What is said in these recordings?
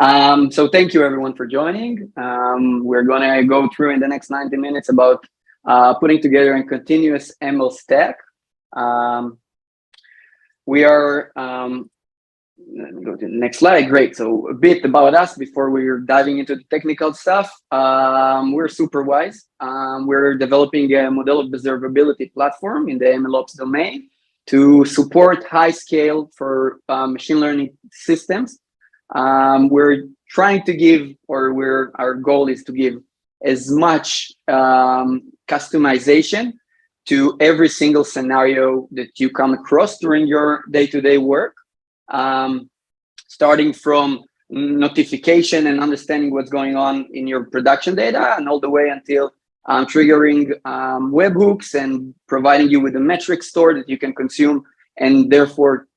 So thank you everyone for joining. We're gonna go through in the next 90 minutes about putting together a continuous ML stack. Um, we are, let me go to the next slide. Great. So a bit about us before we're diving into the technical stuff. We're Superwise. We're developing a model observability platform in the MLOps domain to support high scale for machine learning systems. We're trying to give, or our goal is to give as much customization to every single scenario that you come across during your day-to-day work, starting from notification and understanding what's going on in your production data, and all the way until triggering webhooks and providing you with a metric store that you can consume, and therefore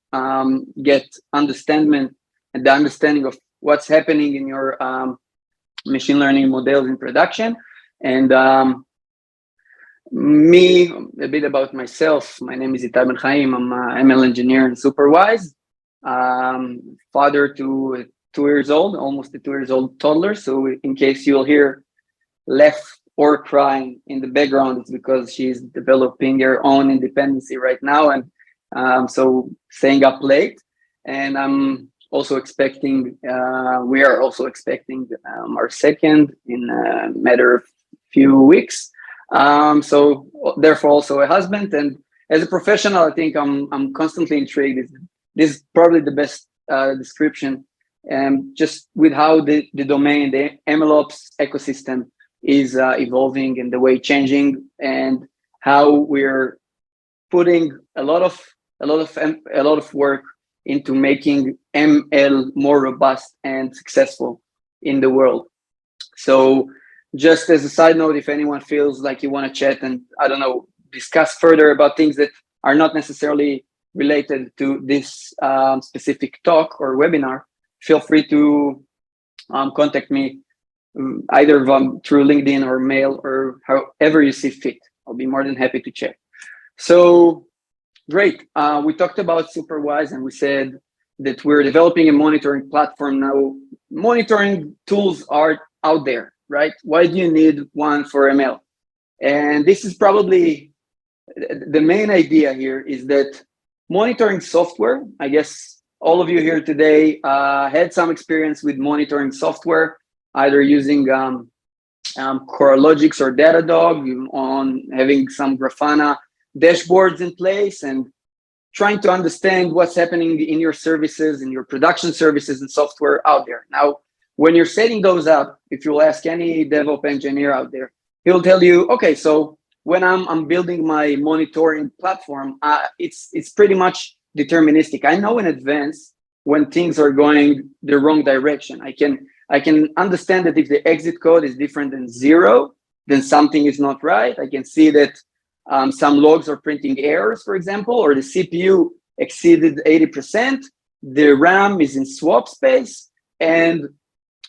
get understanding and the understanding of what's happening in your machine learning models in production. And me, a bit about myself. My name is Itai Ben Chaim. I'm an ML engineer in Superwise. Father to a 2 years old, almost a 2 years old toddler. So in case you'll hear laugh or crying in the background, it's because she's developing her own independency right now, and so staying up late. And I'm also expecting, we are also expecting our second in a matter of few weeks. So therefore also a husband. And as a professional, I think I'm constantly intrigued. This is probably the best description, just with how the domain, the MLOps ecosystem is evolving and the way changing, and how we're putting a lot of work into making ML more robust and successful in the world. So just as a side note, if anyone feels like you want to chat and, I don't know, discuss further about things that are not necessarily related to this specific talk or webinar, feel free to contact me either through LinkedIn or mail, or however you see fit. I'll be more than happy to chat. So great. We talked about Superwise, and we said that we're developing a monitoring platform. Now, monitoring tools are out there, right? Why do you need one for ML? And this is probably the main idea here, is that monitoring software, I guess all of you here today had some experience with monitoring software, either using CoreLogix or Datadog, on having some Grafana dashboards in place, and trying to understand what's happening in your services, in your production services and software out there. Now, when you're setting those up, if you'll ask any DevOps engineer out there, he'll tell you, okay, so when I'm building my monitoring platform, it's pretty much deterministic. I know in advance when things are going the wrong direction. I can understand that if the exit code is different than 0, then something is not right. I can see that some logs are printing errors, for example, or the CPU exceeded 80%, the RAM is in swap space, and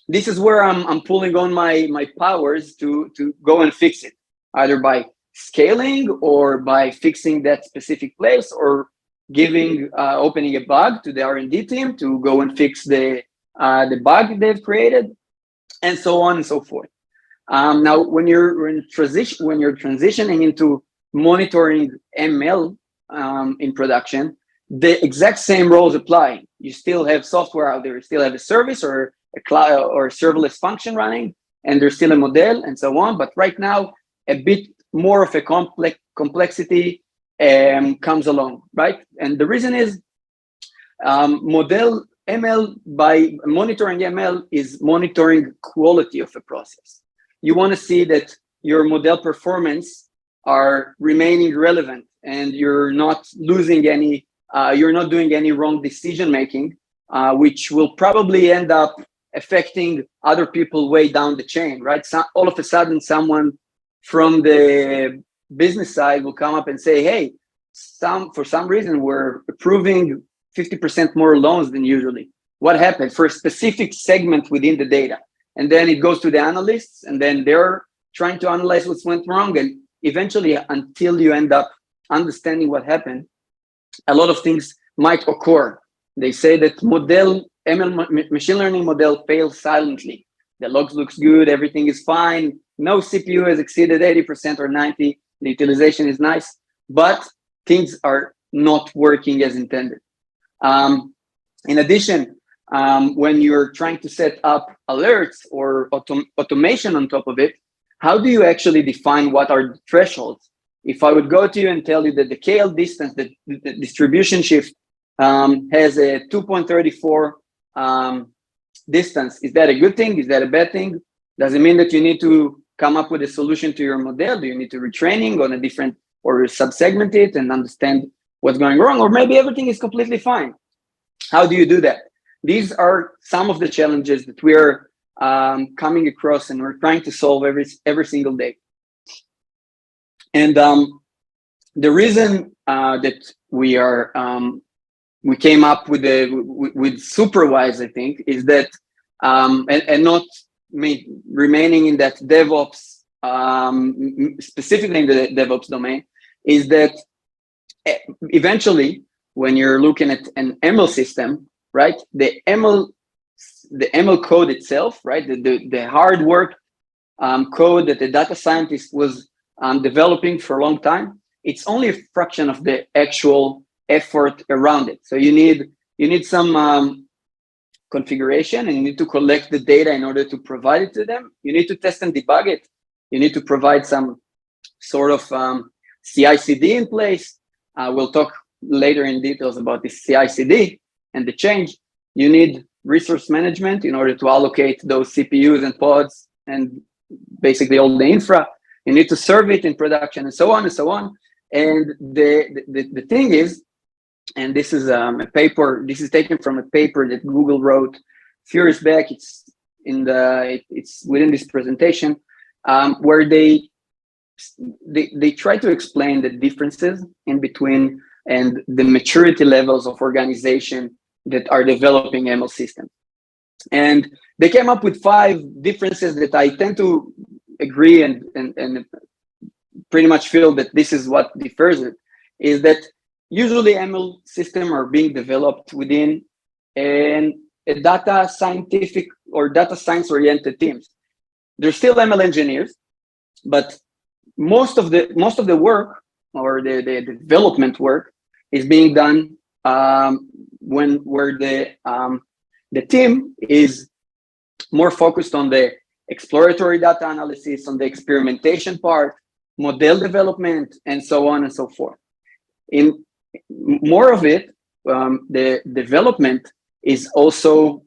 this is where I'm pulling on my powers to go and fix it, either by scaling or by fixing that specific place, or opening a bug to the R&D team to go and fix the bug they've created, and so on and so forth. Now, when you're transitioning into monitoring ML in production, the exact same roles apply. You still have software out there, you still have a service or a cloud or a serverless function running, and there's still a model and so on. But right now, a bit more of a complexity comes along, right? And the reason is model ML, by monitoring ML, is monitoring quality of a process. You want to see that your model performance are remaining relevant, and you're not losing any, you're not doing any wrong decision making, which will probably end up affecting other people way down the chain, right? So all of a sudden, someone from the business side will come up and say, hey, for some reason, we're approving 50% more loans than usually. What happened for a specific segment within the data? And then it goes to the analysts, and then they're trying to analyze what's went wrong. And eventually, until you end up understanding what happened, a lot of things might occur. They say that model machine learning model fails silently. The logs looks good, everything is fine. No CPU has exceeded 80% or 90%. The utilization is nice, but things are not working as intended. In addition, when you're trying to set up alerts or automation on top of it, how do you actually define what are the thresholds? If I would go to you and tell you that the KL distance, the distribution shift has a 2.34 distance, is that a good thing? Is that a bad thing? Does it mean that you need to come up with a solution to your model? Do you need to retraining on a different, or subsegment it and understand what's going wrong? Or maybe everything is completely fine. How do you do that? These are some of the challenges that we're coming across and we're trying to solve every single day. And the reason that we came up with Superwise, I think, is that and not remaining in that DevOps, specifically in the DevOps domain, is that eventually, when you're looking at an ML system, right, the ML code itself, right, the hard work code that the data scientist was developing for a long time, it's only a fraction of the actual effort around it. So you need some configuration, and you need to collect the data in order to provide it to them. You need to test and debug it. You need to provide some sort of CI/CD in place. We'll talk later in details about the CI/CD and the change. You need resource management in order to allocate those CPUs and pods and basically all the infra. You need to serve it in production, and so on and so on. And the thing is, and this is a paper, this is taken from a paper that Google wrote a few years back. It's within this presentation, where they try to explain the differences in between and the maturity levels of organization that are developing ML systems. And they came up with 5 differences that I tend to agree and pretty much feel that this is what differs it, is that usually ML systems are being developed within a data scientific or data science oriented teams. They're still ML engineers, but most of the work or the development work is being done where the team is more focused on the exploratory data analysis, on the experimentation part, model development, and so on and so forth. In more of it, the development is also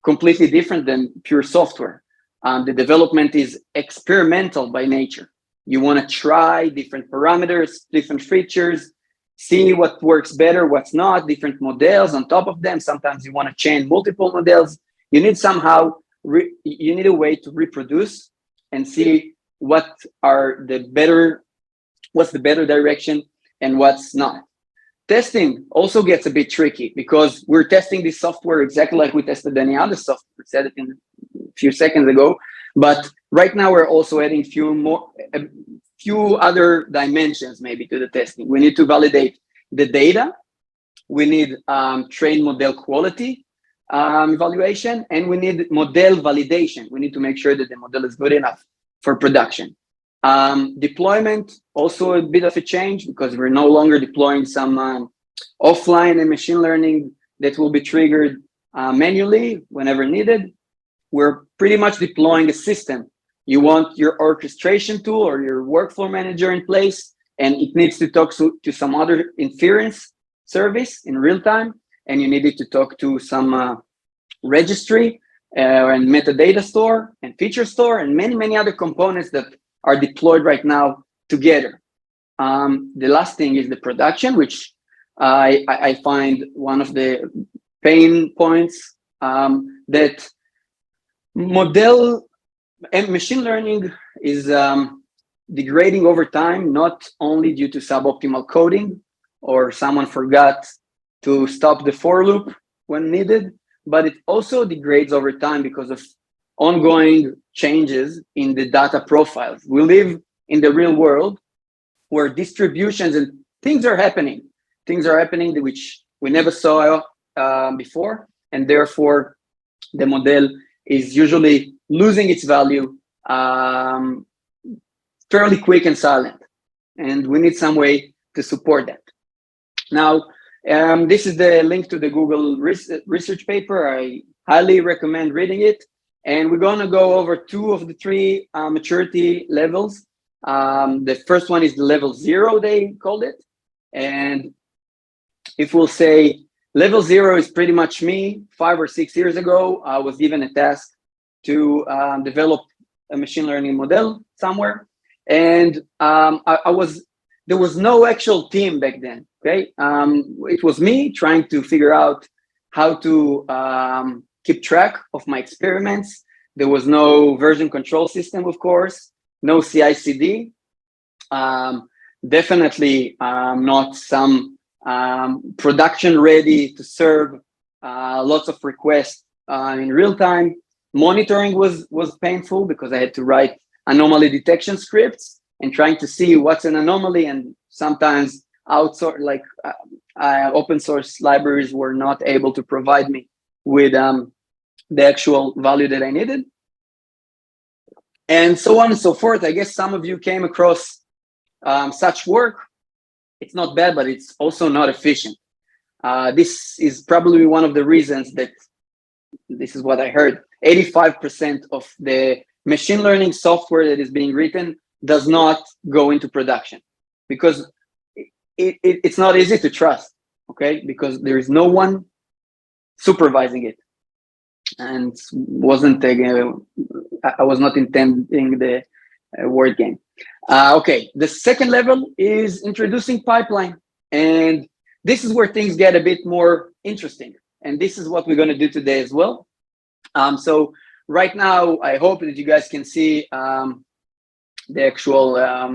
completely different than pure software. The development is experimental by nature. You want to try different parameters, different features, see what works better, what's not, different models on top of them. Sometimes you want to chain multiple models. You need you need a way to reproduce and see what's the better direction and what's not. Testing also gets a bit tricky because we're testing this software exactly like we tested any other software. We said it a few seconds ago, but right now we're also adding a few other dimensions maybe to the testing. We need to validate the data. We need train model quality evaluation, and we need model validation. We need to make sure that the model is good enough for production. Deployment, also a bit of a change because we're no longer deploying some offline and machine learning that will be triggered manually whenever needed. We're pretty much deploying a system. You want your orchestration tool or your workflow manager in place, and it needs to talk to some other inference service in real time, and you need it to talk to some registry and metadata store and feature store and many other components that are deployed right now together. The last thing is the production, which I find one of the pain points that model and machine learning is degrading over time, not only due to suboptimal coding or someone forgot to stop the for loop when needed, but it also degrades over time because of ongoing changes in the data profiles. We live in the real world where distributions and things are happening which we never saw before. and therefore the model is usually losing its value fairly quick and silent. And we need some way to support that. Now, this is the link to the Google research paper. I highly recommend reading it. And we're going to go over 2 of the 3 maturity levels. The first one is the level 0, they called it. And if we'll say level 0 is pretty much me. 5 or 6 years ago, I was given a task to develop a machine learning model somewhere. And there was no actual team back then, okay? It was me trying to figure out how to keep track of my experiments. There was no version control system, of course, no CI/CD. Definitely not some production ready to serve lots of requests in real time. Monitoring was painful because I had to write anomaly detection scripts and trying to see what's an anomaly, and sometimes open source libraries were not able to provide me with the actual value that I needed, and so on and so forth. I guess some of you came across such work. It's not bad, but it's also not efficient. This is probably one of the reasons that, this is what I heard, 85% of the machine learning software that is being written does not go into production because it's not easy to trust, okay? Because there is no one supervising it. And I was not intending the word game. Okay, the second level is introducing pipeline. And this is where things get a bit more interesting. And this is what we're going to do today as well. So right now, I hope that you guys can see the actual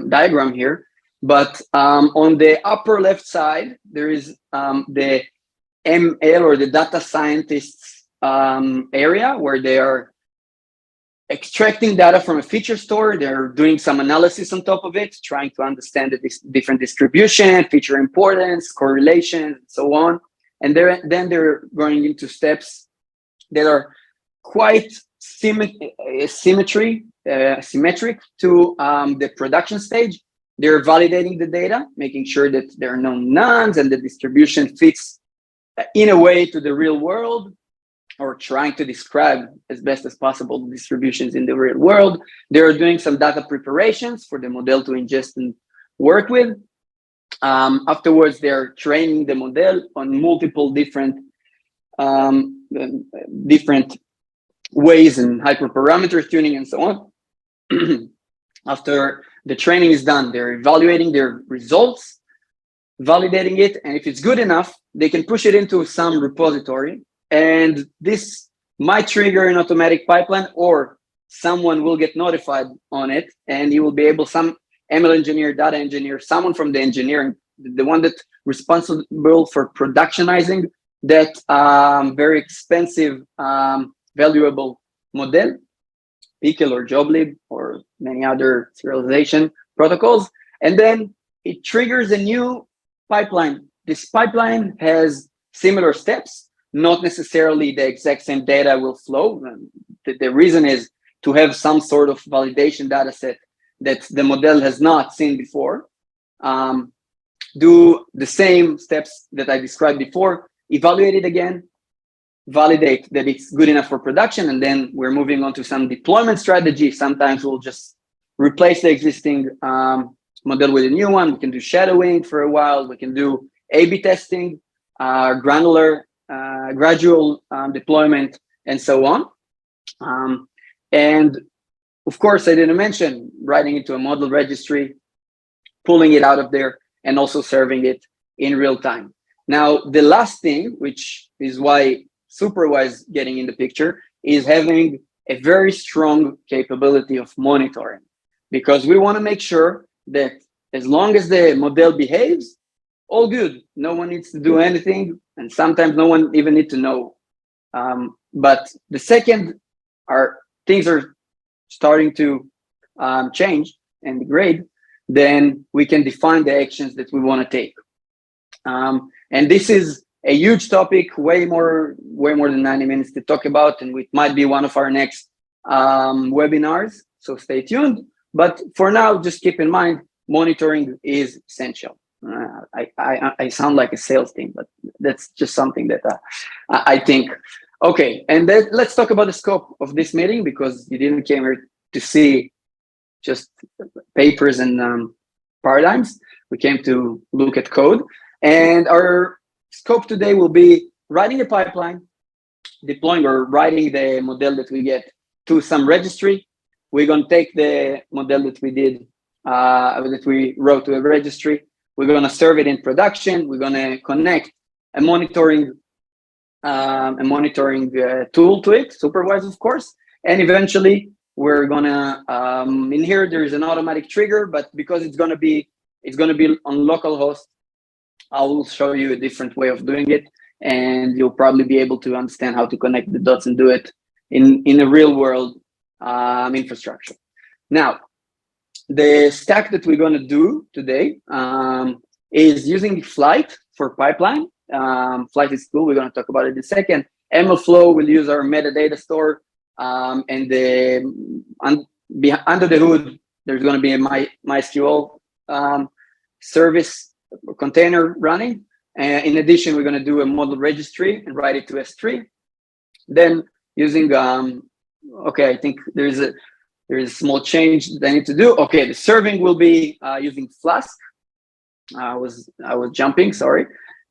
diagram here. But on the upper left side, there is the ML or the data scientists area where they are extracting data from a feature store. They're doing some analysis on top of it, trying to understand the different distribution, feature importance, correlation, and so on. And then they're going into steps that are quite symmetric to the production stage. They're validating the data, making sure that there are no nonce and the distribution fits in a way to the real world, or trying to describe as best as possible the distributions in the real world. They're doing some data preparations for the model to ingest and work with. Afterwards, they're training the model on multiple different ways and hyperparameter tuning and so on. After the training is done, they're evaluating their results, validating it, and if it's good enough, they can push it into some repository. And this might trigger an automatic pipeline, or someone will get notified on it, and you will be able, some ML engineer, data engineer, someone from the engineering, the one that's responsible for productionizing that very expensive, valuable model, Pickle or Joblib or many other serialization protocols. And then it triggers a new pipeline. This pipeline has similar steps, not necessarily the exact same data will flow. The reason is to have some sort of validation data set that the model has not seen before. Do the same steps that I described before, evaluate it again, validate that it's good enough for production, and then we're moving on to some deployment strategy. Sometimes we'll just replace the existing model with a new one. We can do shadowing for a while. We can do A/B testing, gradual deployment, and so on. And of course, I didn't mention writing into a model registry, pulling it out of there, and also serving it in real time. Now, the last thing, which is why Superwise getting in the picture, is having a very strong capability of monitoring, because we want to make sure that as long as the model behaves, all good. No one needs to do anything, and sometimes no one even needs to know. But the second things are starting to change and degrade, then we can define the actions that we want to take. And this is a huge topic, way more than 90 minutes to talk about, and it might be one of our next webinars. So stay tuned. But for now, just keep in mind, monitoring is essential. I sound like a sales team, but that's just something that I think. Okay, and then let's talk about the scope of this meeting, because you didn't came here to see just papers and paradigms. We came to look at code, and our scope today will be writing a pipeline, deploying or writing the model that we get to some registry. We're going to take the model that we did, that we wrote to a registry. We're going to serve it in production. We're going to connect a monitoring tool to it, Superwise, of course. And eventually, we're going to, in here, there's an automatic trigger, but because it's going to be on localhost, I will show you a different way of doing it, and you'll probably be able to understand how to connect the dots and do it in a real world infrastructure. Now, the stack that we're going to do today is using Flyte for pipeline. Flyte is cool. We're going to talk about it in a second. MLflow will use our metadata store, and under the hood, there's going to be a MySQL service container running. In addition, we're going to do a model registry and write it to S3. Then using, okay, I think there is a small change that I need to do. Okay, the serving will be using Flask. I was jumping, sorry.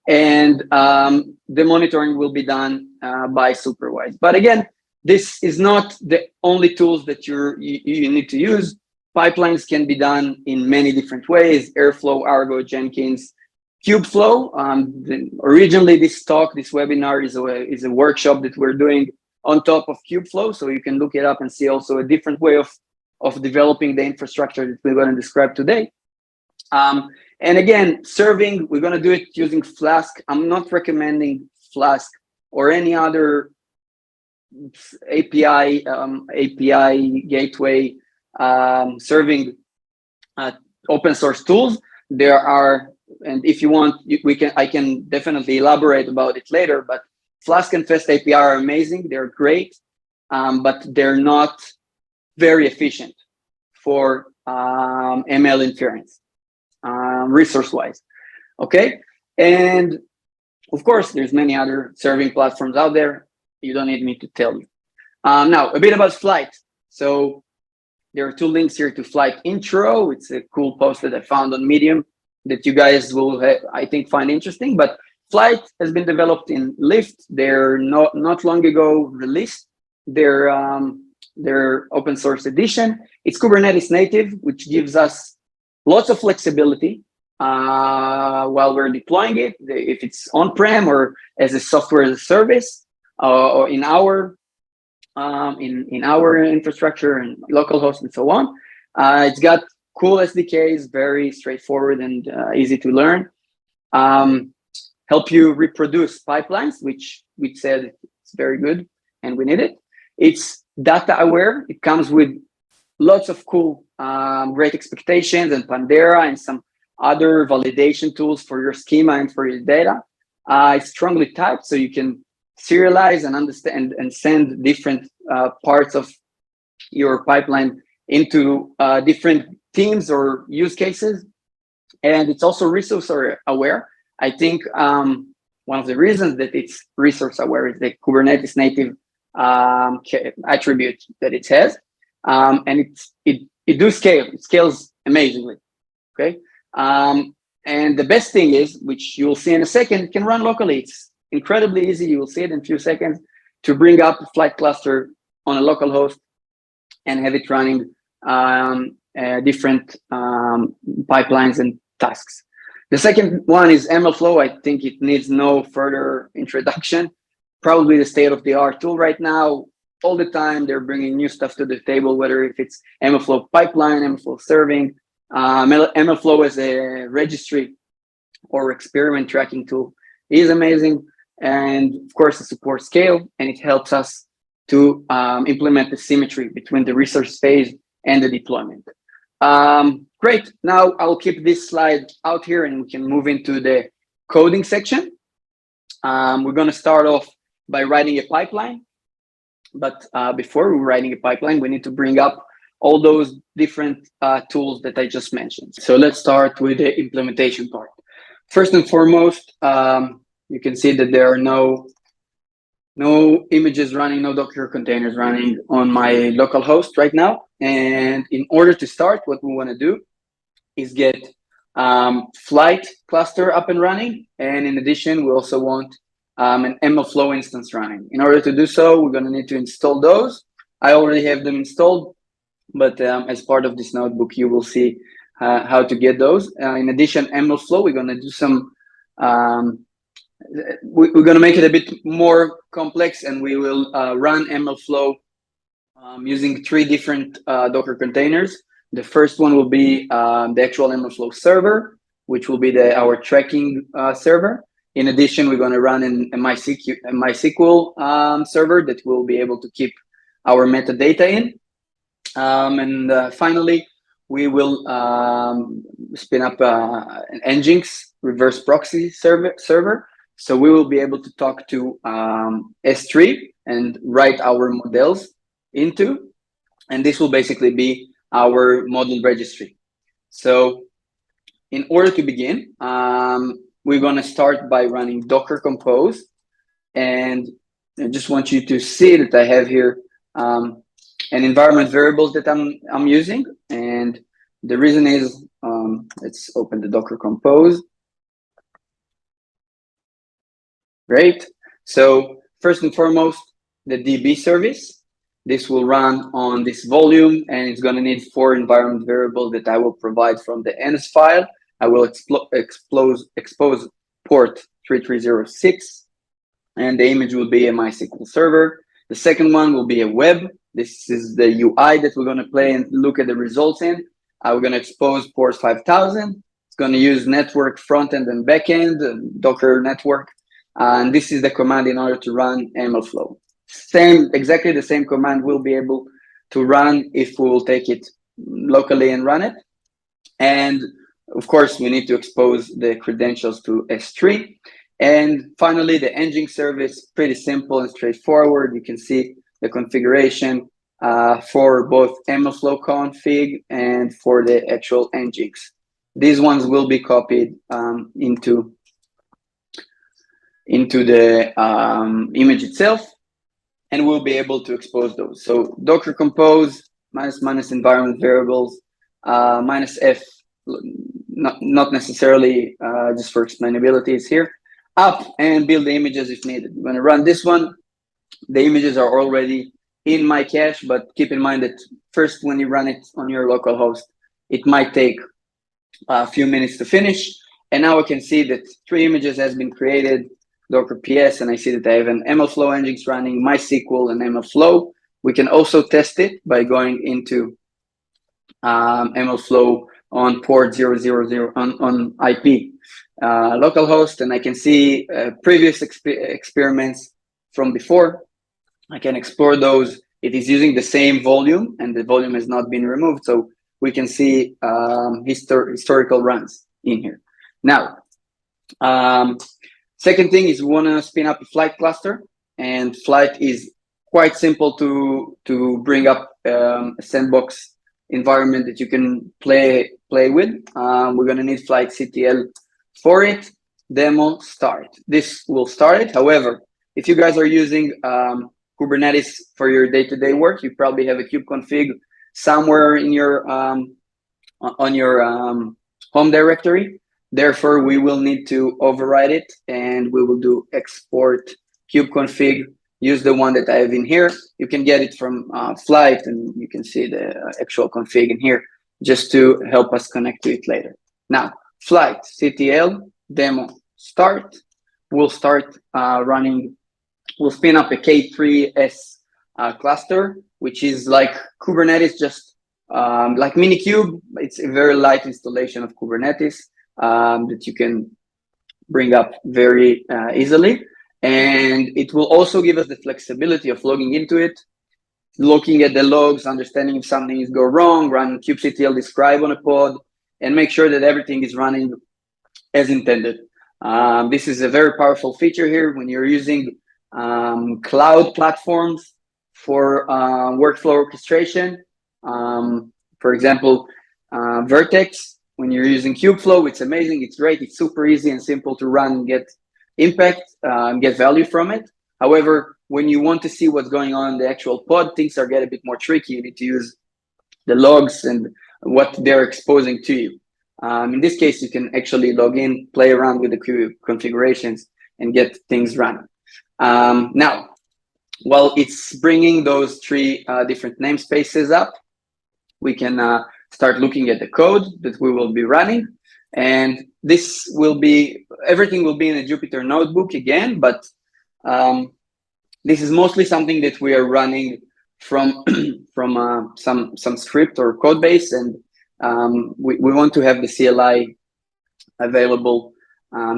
And the monitoring will be done by Superwise. But again, this is not the only tools that you need to use. Pipelines can be done in many different ways: Airflow, Argo, Jenkins, Kubeflow. Originally, this webinar is a workshop that we're doing on top of Kubeflow, so you can look it up and see also a different way of developing the infrastructure that we're going to describe today. And again, serving, we're going to do it using Flask. I'm not recommending Flask or any other API gateway serving open source tools. There are, and if you want, I can definitely elaborate about it later, but Flask and Fast API are amazing. They're great, but they're not very efficient for ML inference, resource-wise. Okay, and of course, there's many other serving platforms out there. You don't need me to tell you. Now, a bit about Flyte. So there are two links here to Flyte intro. It's a cool post that I found on Medium that you guys will, I think, find interesting. But Flyte has been developed in Lyft. They're not long ago released their open source edition. It's Kubernetes native, which gives us lots of flexibility while we're deploying it, if it's on-prem or as a software as a service, or in our infrastructure and localhost and so on. It's got cool SDKs, very straightforward and easy to learn. Help you reproduce pipelines, which we said it's very good and we need it. It's data aware. It comes with lots of cool great expectations and Pandera and some other validation tools for your schema and for your data. It's strongly typed, so you can serialize and understand and send different parts of your pipeline into different teams or use cases. And it's also resource aware. I think one of the reasons that it's resource aware is the Kubernetes native attribute that it has. And it do scale. It scales amazingly. Okay. And the best thing is, which you'll see in a second, it can run locally. It's incredibly easy. You will see it in a few seconds to bring up a Flyte cluster on a local host and have it running different pipelines and tasks. The second one is MLflow. I think it needs no further introduction. Probably the state-of-the-art tool right now. All the time, they're bringing new stuff to the table, whether if it's MLflow pipeline, MLflow serving, MLflow as a registry or experiment tracking tool is amazing. And of course, it supports scale, and it helps us to implement the symmetry between the research phase and the deployment. Great. Now I'll keep this slide out here and we can move into the coding section. We're going to start off by writing a pipeline. But before we're writing a pipeline, we need to bring up all those different tools that I just mentioned. So let's start with the implementation part. First and foremost, you can see that there are no images running, no Docker containers running on my local host right now. And in order to start, what we want to do is get Flyte cluster up and running. And in addition, we also want an MLflow instance running. In order to do so, we're going to need to install those. I already have them installed, but as part of this notebook, you will see how to get those. In addition, MLflow, we're going to do some we're going to make it a bit more complex, and we will run MLflow using 3 different Docker containers. The first one will be the actual MLflow server, which will be our tracking server. In addition, we're going to run a MySQL server that will be able to keep our metadata in. And finally, we will spin up an Nginx reverse proxy server. So we will be able to talk to S3 and write our models into, and this will basically be our model registry. So in order to begin, we're going to start by running Docker Compose, and I just want you to see that I have here an environment variables that I'm using, and the reason is let's open the Docker Compose. Great. So first and foremost, the DB service. This will run on this volume, and it's going to need 4 environment variables that I will provide from the NS file. I will expose port 3306, and the image will be a MySQL server. The second one will be a web. This is the UI that we're going to play and look at the results in. We're going to expose port 5000. It's going to use network front-end and back-end, Docker network. And this is the command in order to run MLflow. Exactly the same command we'll be able to run if we will take it locally and run it. And of course, we need to expose the credentials to S3. And finally, the Nginx service, pretty simple and straightforward. You can see the configuration for both MLflow config and for the actual Nginx. These ones will be copied into the image itself, and we'll be able to expose those. So Docker Compose minus environment variables minus F, not necessarily just for explainability, is here. Up and build the images if needed. We're going to run this one. The images are already in my cache, but keep in mind that first, when you run it on your local host, it might take a few minutes to finish. And now I can see that 3 images has been created, Docker PS, and I see that I have an MLflow Nginx running, MySQL, and MLflow. We can also test it by going into MLflow on port 000 on IP localhost, and I can see previous experiments from before. I can explore those. It is using the same volume, and the volume has not been removed, so we can see historical runs in here. Now, second thing is we want to spin up a Flyte cluster, and Flyte is quite simple to bring up a sandbox environment that you can play with. We're going to need Flyte CTL for it. Demo start. This will start it. However, if you guys are using Kubernetes for your day-to-day work, you probably have a kube config somewhere in your on your home directory. Therefore, we will need to override it, and we will do export kube config. Use the one that I have in here. You can get it from Flyte, and you can see the actual config in here just to help us connect to it later. Now, Flyte CTL demo start. We'll start running. We'll spin up a K3s cluster, which is like Kubernetes, just like Minikube. It's a very light installation of Kubernetes that you can bring up very easily. And it will also give us the flexibility of logging into it, looking at the logs, understanding if something is go wrong, run kubectl describe on a pod, and make sure that everything is running as intended. This is a very powerful feature here when you're using cloud platforms for workflow orchestration. For example, Vertex, when you're using Kubeflow, it's amazing, it's great, it's super easy and simple to run and get impact, get value from it. However, when you want to see what's going on in the actual pod, things are getting a bit more tricky. You need to use the logs and what they're exposing to you. In this case, you can actually log in, play around with the configurations, and get things running. Now, while it's bringing those three different namespaces up, we can start looking at the code that we will be running. And this will be, everything will be in a Jupyter notebook again, but this is mostly something that we are running from some script or code base, and we want to have the CLI available.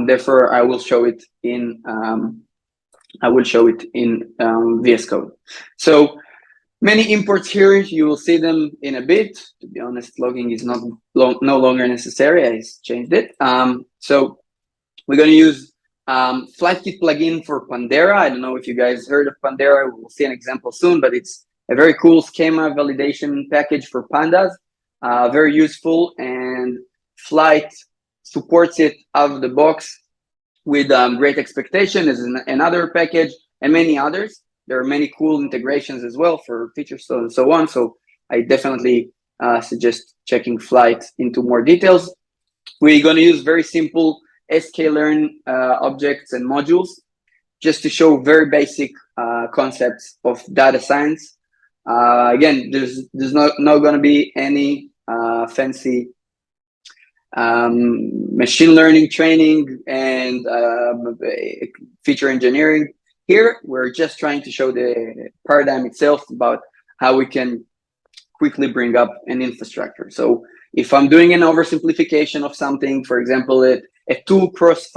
Therefore, I will show it in VS Code. So many imports here. You will see them in a bit. To be honest, logging is no longer necessary. I changed it. So we're going to use Flyte plugin for Pandera. I don't know if you guys heard of Pandera. We'll see an example soon, but it's a very cool schema validation package for pandas. Very useful, and Flyte supports it out of the box with Great Expectation as another package, and many others. There are many cool integrations as well for features and so on. So I definitely suggest checking Flyte into more details. We're going to use very simple sklearn objects and modules just to show very basic concepts of data science. Again, there's not going to be any fancy machine learning training and feature engineering. Here, we're just trying to show the paradigm itself about how we can quickly bring up an infrastructure. So if I'm doing an oversimplification of something, for example, a twofold cross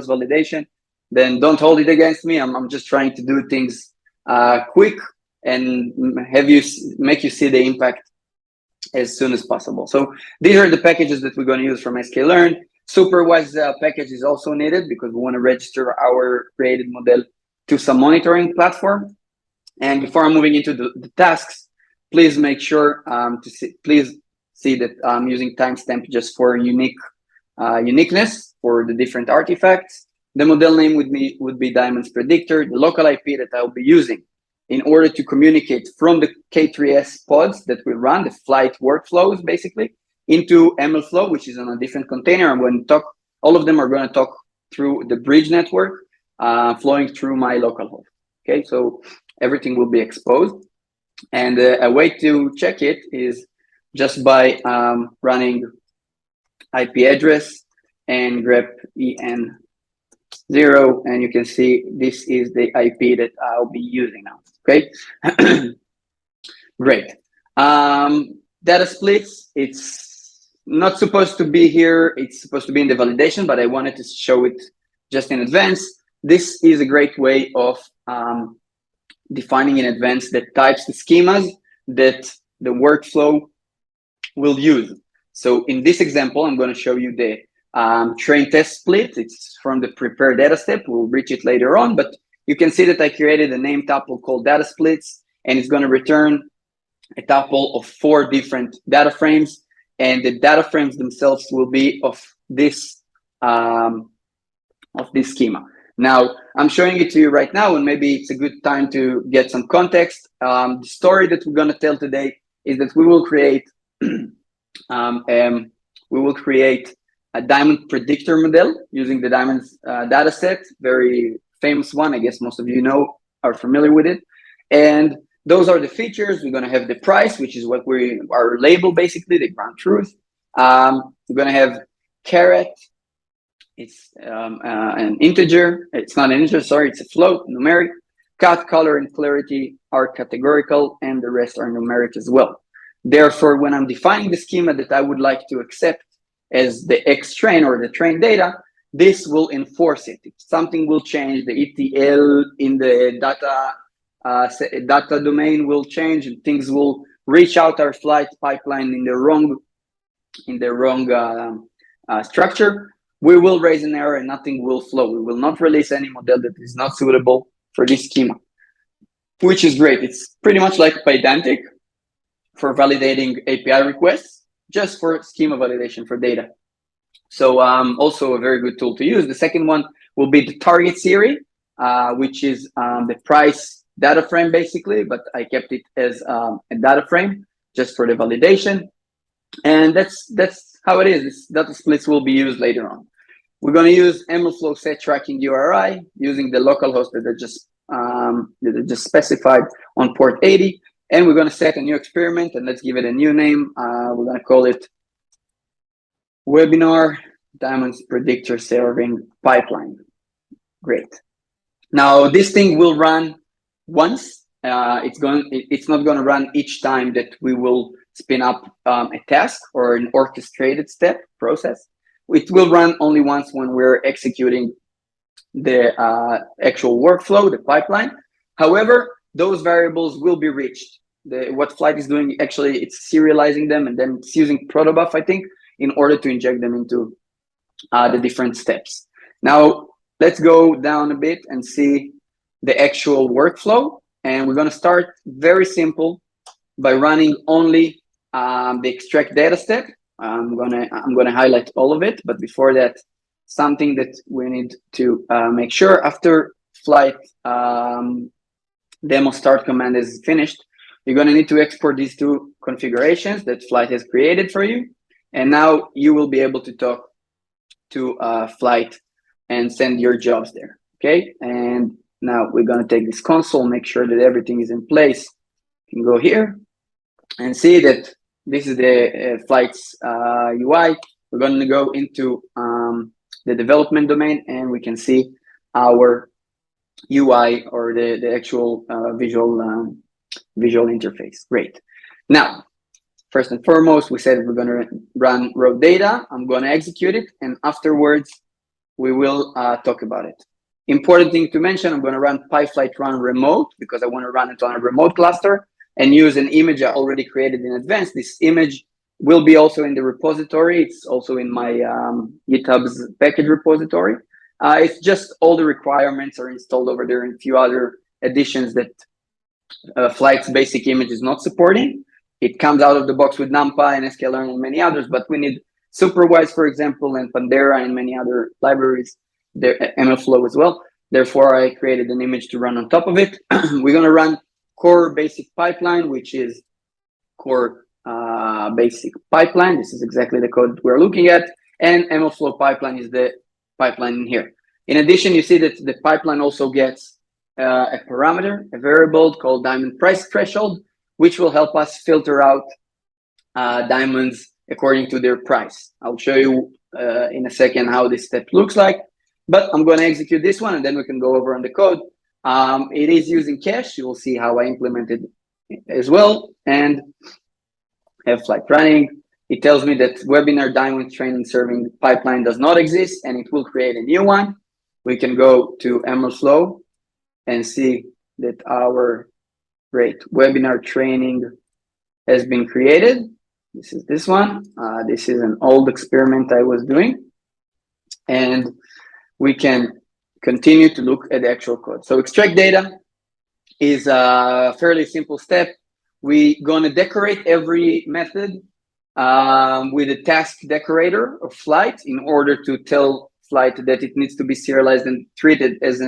validation, then don't hold it against me. I'm just trying to do things quick and make you see the impact as soon as possible. So these are the packages that we're going to use from sklearn. Superwise package is also needed because we want to register our created model to some monitoring platform. And before I'm moving into the tasks, please make sure please see that I'm using timestamp just for uniqueness for the different artifacts. The model name would be Diamonds Predictor, the local IP that I'll be using in order to communicate from the K3S pods that we run, the Flyte workflows basically, into MLflow, which is on a different container. I'm going to talk, all of them are going to talk through the bridge network, flowing through my local host. Okay, so everything will be exposed. And a way to check it is just by running IP address and grep en0, and you can see this is the IP that I'll be using now. Okay, great. Data splits, it's not supposed to be here. It's supposed to be in the validation, but I wanted to show it just in advance. This is a great way of defining in advance the types, the schemas that the workflow will use. So in this example, I'm going to show you the train test split. It's from the prepare data step. We'll reach it later on, but you can see that I created a name tuple called data splits, and it's going to return a tuple of 4 different data frames, and the data frames themselves will be of this schema. Now, I'm showing it to you right now, and maybe it's a good time to get some context. The story that we're going to tell today is that we will create a diamond predictor model using the diamonds data set, very famous one. I guess most of you are familiar with it. And those are the features. We're going to have the price, which is what our label, basically, the ground truth. We're going to have caret. It's an integer. It's not an integer, sorry, it's a float, numeric. Cut, color, and clarity are categorical, and the rest are numeric as well. Therefore, when I'm defining the schema that I would like to accept as the X train or the train data, this will enforce it. If something will change, the ETL in the data domain will change, and things will reach out our Flyte pipeline in the wrong structure. we will raise an error and nothing will flow. We will not release any model that is not suitable for this schema, which is great. It's pretty much like Pydantic for validating API requests, just for schema validation for data. So also a very good tool to use. The second one will be the target series, which is the price data frame basically, but I kept it as a data frame just for the validation. And that's how it is. This data splits will be used later on. We're going to use MLflow set tracking URI using the local host that I just specified on port 80. And we're going to set a new experiment, and let's give it a new name. We're going to call it Webinar Diamonds Predictor Serving Pipeline. Great. Now this thing will run once. It's not going to run each time that we will spin up a task or an orchestrated step process. It will run only once when we're executing the actual workflow, the pipeline. However, those variables will be reached. What Flyte is doing, actually, it's serializing them, and then it's using protobuf, I think, in order to inject them into the different steps. Now, let's go down a bit and see the actual workflow. And we're going to start very simple by running only the extract data step. I'm gonna highlight all of it, but before that, something that we need to make sure after Flyte demo start command is finished, you're gonna need to export these two configurations that Flyte has created for you, and now you will be able to talk to Flyte and send your jobs there. Okay, and now we're gonna take this console, make sure that everything is in place. You can go here and see that this is the Flyte's UI. We're going to go into the development domain, and we can see our UI, or the actual visual interface. Great. Now, first and foremost, we said we're going to run raw data. I'm going to execute it, and afterwards, we will talk about it. Important thing to mention, I'm going to run PyFlyte run remote because I want to run it on a remote cluster and use an image I already created in advance. This image will be also in the repository. It's also in my GitHub's package repository. It's just all the requirements are installed over there, and a few other additions that Flyte's basic image is not supporting. It comes out of the box with NumPy and sklearn and many others, but we need Superwise, for example, and Pandera and many other libraries, MLflow as well. Therefore, I created an image to run on top of it. We're going to run core basic pipeline, which is core basic pipeline. This is exactly the code we're looking at. And MLflow pipeline is the pipeline in here. In addition, you see that the pipeline also gets a parameter, a variable called diamond price threshold, which will help us filter out diamonds according to their price. I'll show you in a second how this step looks like, but I'm going to execute this one, and then we can go over on the code. It is using cache. You will see how I implemented it as well, and have Flyte running. It tells me that webinar diamond training serving pipeline does not exist, and it will create a new one. We can go to MLflow and see that our great webinar training has been created. This is this one. This is an old experiment I was doing, and we can continue to look at the actual code. So extract data is a fairly simple step. We're gonna decorate every method with a task decorator of Flyte in order to tell Flyte that it needs to be serialized and treated as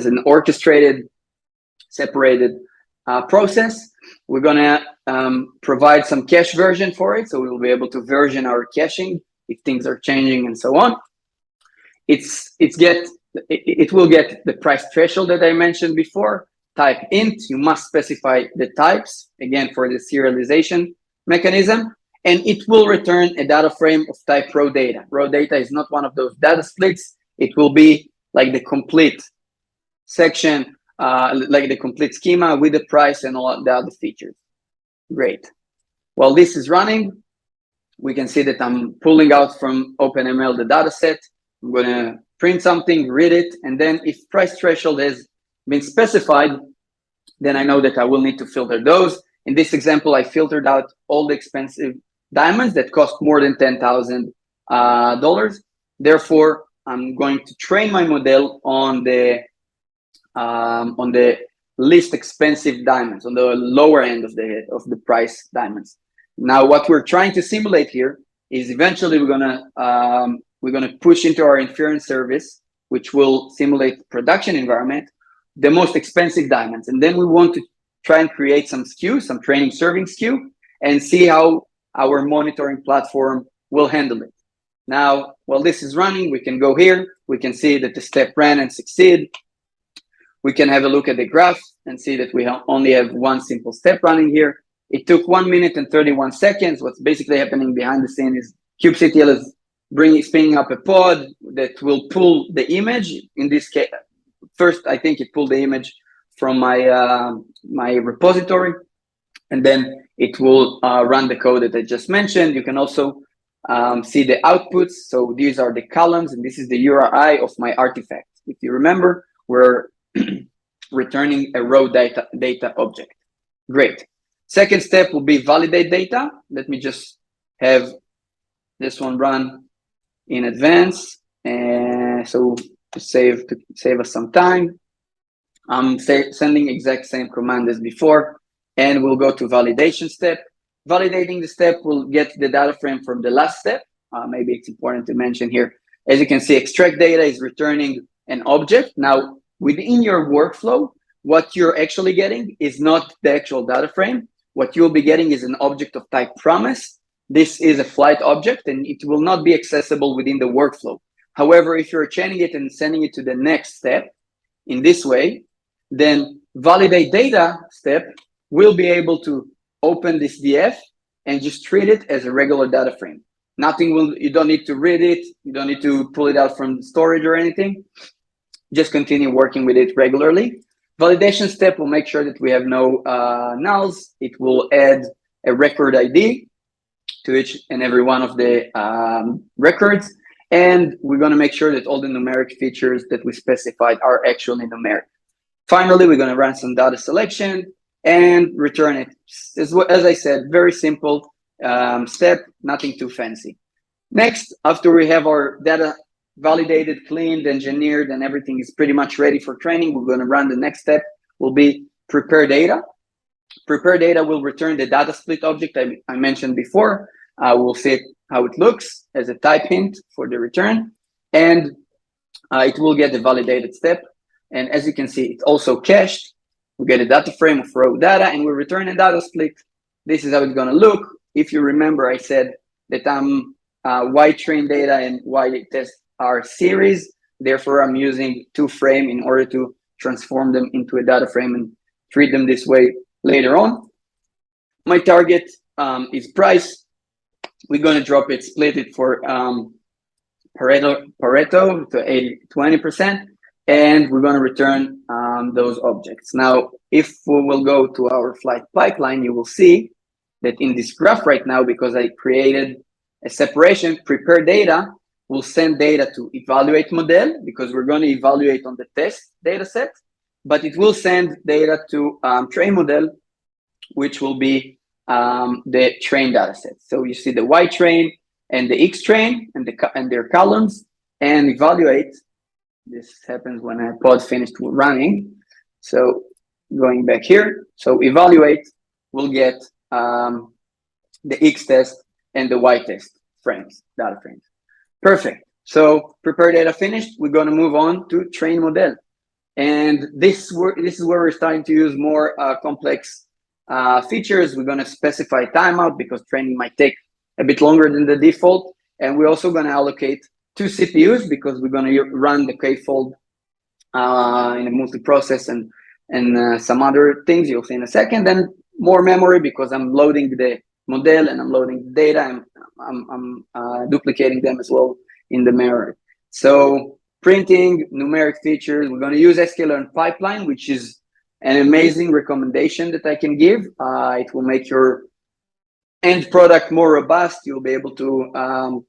an orchestrated, separated process. We're gonna provide some cache version for it, so we'll be able to version our caching if things are changing and so on. It will get the price threshold that I mentioned before. Type int, you must specify the types, again, for the serialization mechanism, and it will return a data frame of type raw data. Raw data is not one of those data splits. It will be like the complete section, like the complete schema with the price and all the other features. Great. While this is running, we can see that I'm pulling out from OpenML the data set. I'm going to print something, read it, and then if price threshold has been specified, then I know that I will need to filter those. In this example, I filtered out all the expensive diamonds that cost more than 10,000 dollars. Therefore, I'm going to train my model on the least expensive diamonds, on the lower end of the price diamonds. Now, what we're trying to simulate here is eventually we're gonna push into our inference service, which will simulate production environment, the most expensive diamonds, and then we want to try and create some SKU, some training serving SKU, and see how our monitoring platform will handle it. Now, while this is running, we can go here. We can see that the step ran and succeed. We can have a look at the graph and see that we only have one simple step running here. It took 1 minute and 31 seconds. What's basically happening behind the scene is kubectl is spinning up a pod that will pull the image. In this case, first, I think it pulled the image from my repository, and then it will run the code that I just mentioned. You can also see the outputs. So these are the columns, and this is the URI of my artifact. If you remember, we're returning a raw data object. Great. Second step will be validate data. Let me just have this one run in advance, and so to save us some time, I'm sending exact same command as before, and we'll go to validation step. Validating the step will get the data frame from the last step. Maybe it's important to mention here. As you can see, extract data is returning an object. Now, within your workflow, what you're actually getting is not the actual data frame. What you'll be getting is an object of type promise. This is a Flyte object, and it will not be accessible within the workflow. However, if you're chaining it and sending it to the next step in this way, then validate data step will be able to open this DF and just treat it as a regular data frame. You don't need to read it. You don't need to pull it out from storage or anything. Just continue working with it regularly. Validation step will make sure that we have no nulls. It will add a record ID to each and every one of the records. And we're going to make sure that all the numeric features that we specified are actually numeric. Finally, we're going to run some data selection and return it. As I said, very simple step, nothing too fancy. Next, after we have our data validated, cleaned, engineered, and everything is pretty much ready for training, we're going to run the next step, will be prepare data. Prepare data will return the data split object I mentioned before. We'll see how it looks as a type hint for the return, and it will get the validated step. And as you can see, it's also cached. We get a data frame of raw data, and we return a data split. This is how it's going to look. If you remember, I said that Y train data and Y test are series. Therefore, I'm using 2frame in order to transform them into a data frame and treat them this way later on. My target is price. We're going to drop it, split it for Pareto to 20%, and we're going to return those objects. Now, if we will go to our Flyte pipeline, you will see that in this graph right now, because I created a separation, prepare data will send data to evaluate model, because we're going to evaluate on the test data set, but it will send data to train model, which will be the train data set. So you see the Y train and the X train and their columns, and evaluate. This happens when a pod finished running. So going back here, so evaluate will get the X test and the Y test data frames. Perfect. So prepare data finished. We're going to move on to train model. And this is where we're starting to use more complex features. We're going to specify timeout because training might take a bit longer than the default. And we're also going to allocate 2 CPUs because we're going to run the K-fold in a multi-process and some other things you'll see in a second. Then more memory because I'm loading the model and I'm loading the data and I'm duplicating them as well in the memory. So printing, numeric features, we're going to use sklearn pipeline, which is an amazing recommendation that I can give. It will make your end product more robust. You'll be able to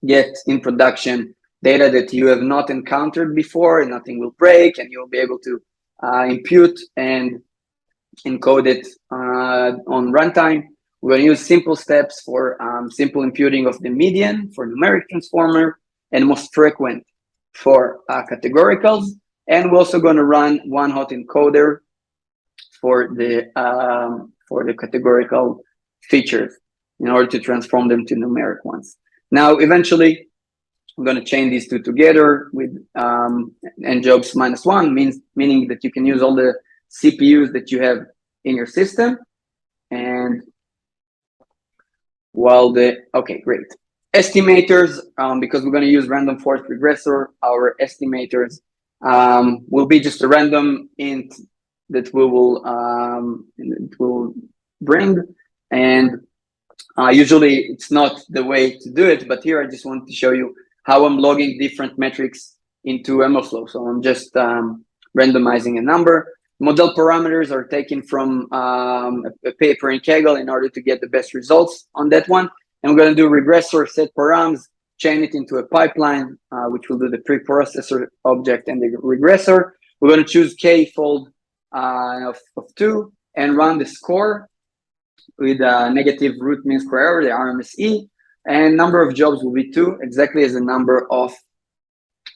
get in production data that you have not encountered before, and nothing will break, and you'll be able to impute and encode it on runtime. We're going to use simple steps for simple imputing of the median for numeric transformer, and most frequent for categoricals. And we're also going to run one hot encoder for the categorical features in order to transform them to numeric ones. Now, eventually, I'm going to chain these two together with njobs -1, meaning that you can use all the CPUs that you have in your system. And okay, great. Estimators, because we're going to use random forest regressor, our estimators will be just a random int that we will bring. And usually it's not the way to do it, but here I just want to show you how I'm logging different metrics into MLflow. So I'm just randomizing a number. Model parameters are taken from a paper in Kaggle in order to get the best results on that one. And we're going to do regressor, set params, chain it into a pipeline, which will do the preprocessor object and the regressor. We're going to choose k-fold of 2 and run the score with negative root mean square error, the RMSE. And number of jobs will be 2, exactly as the number of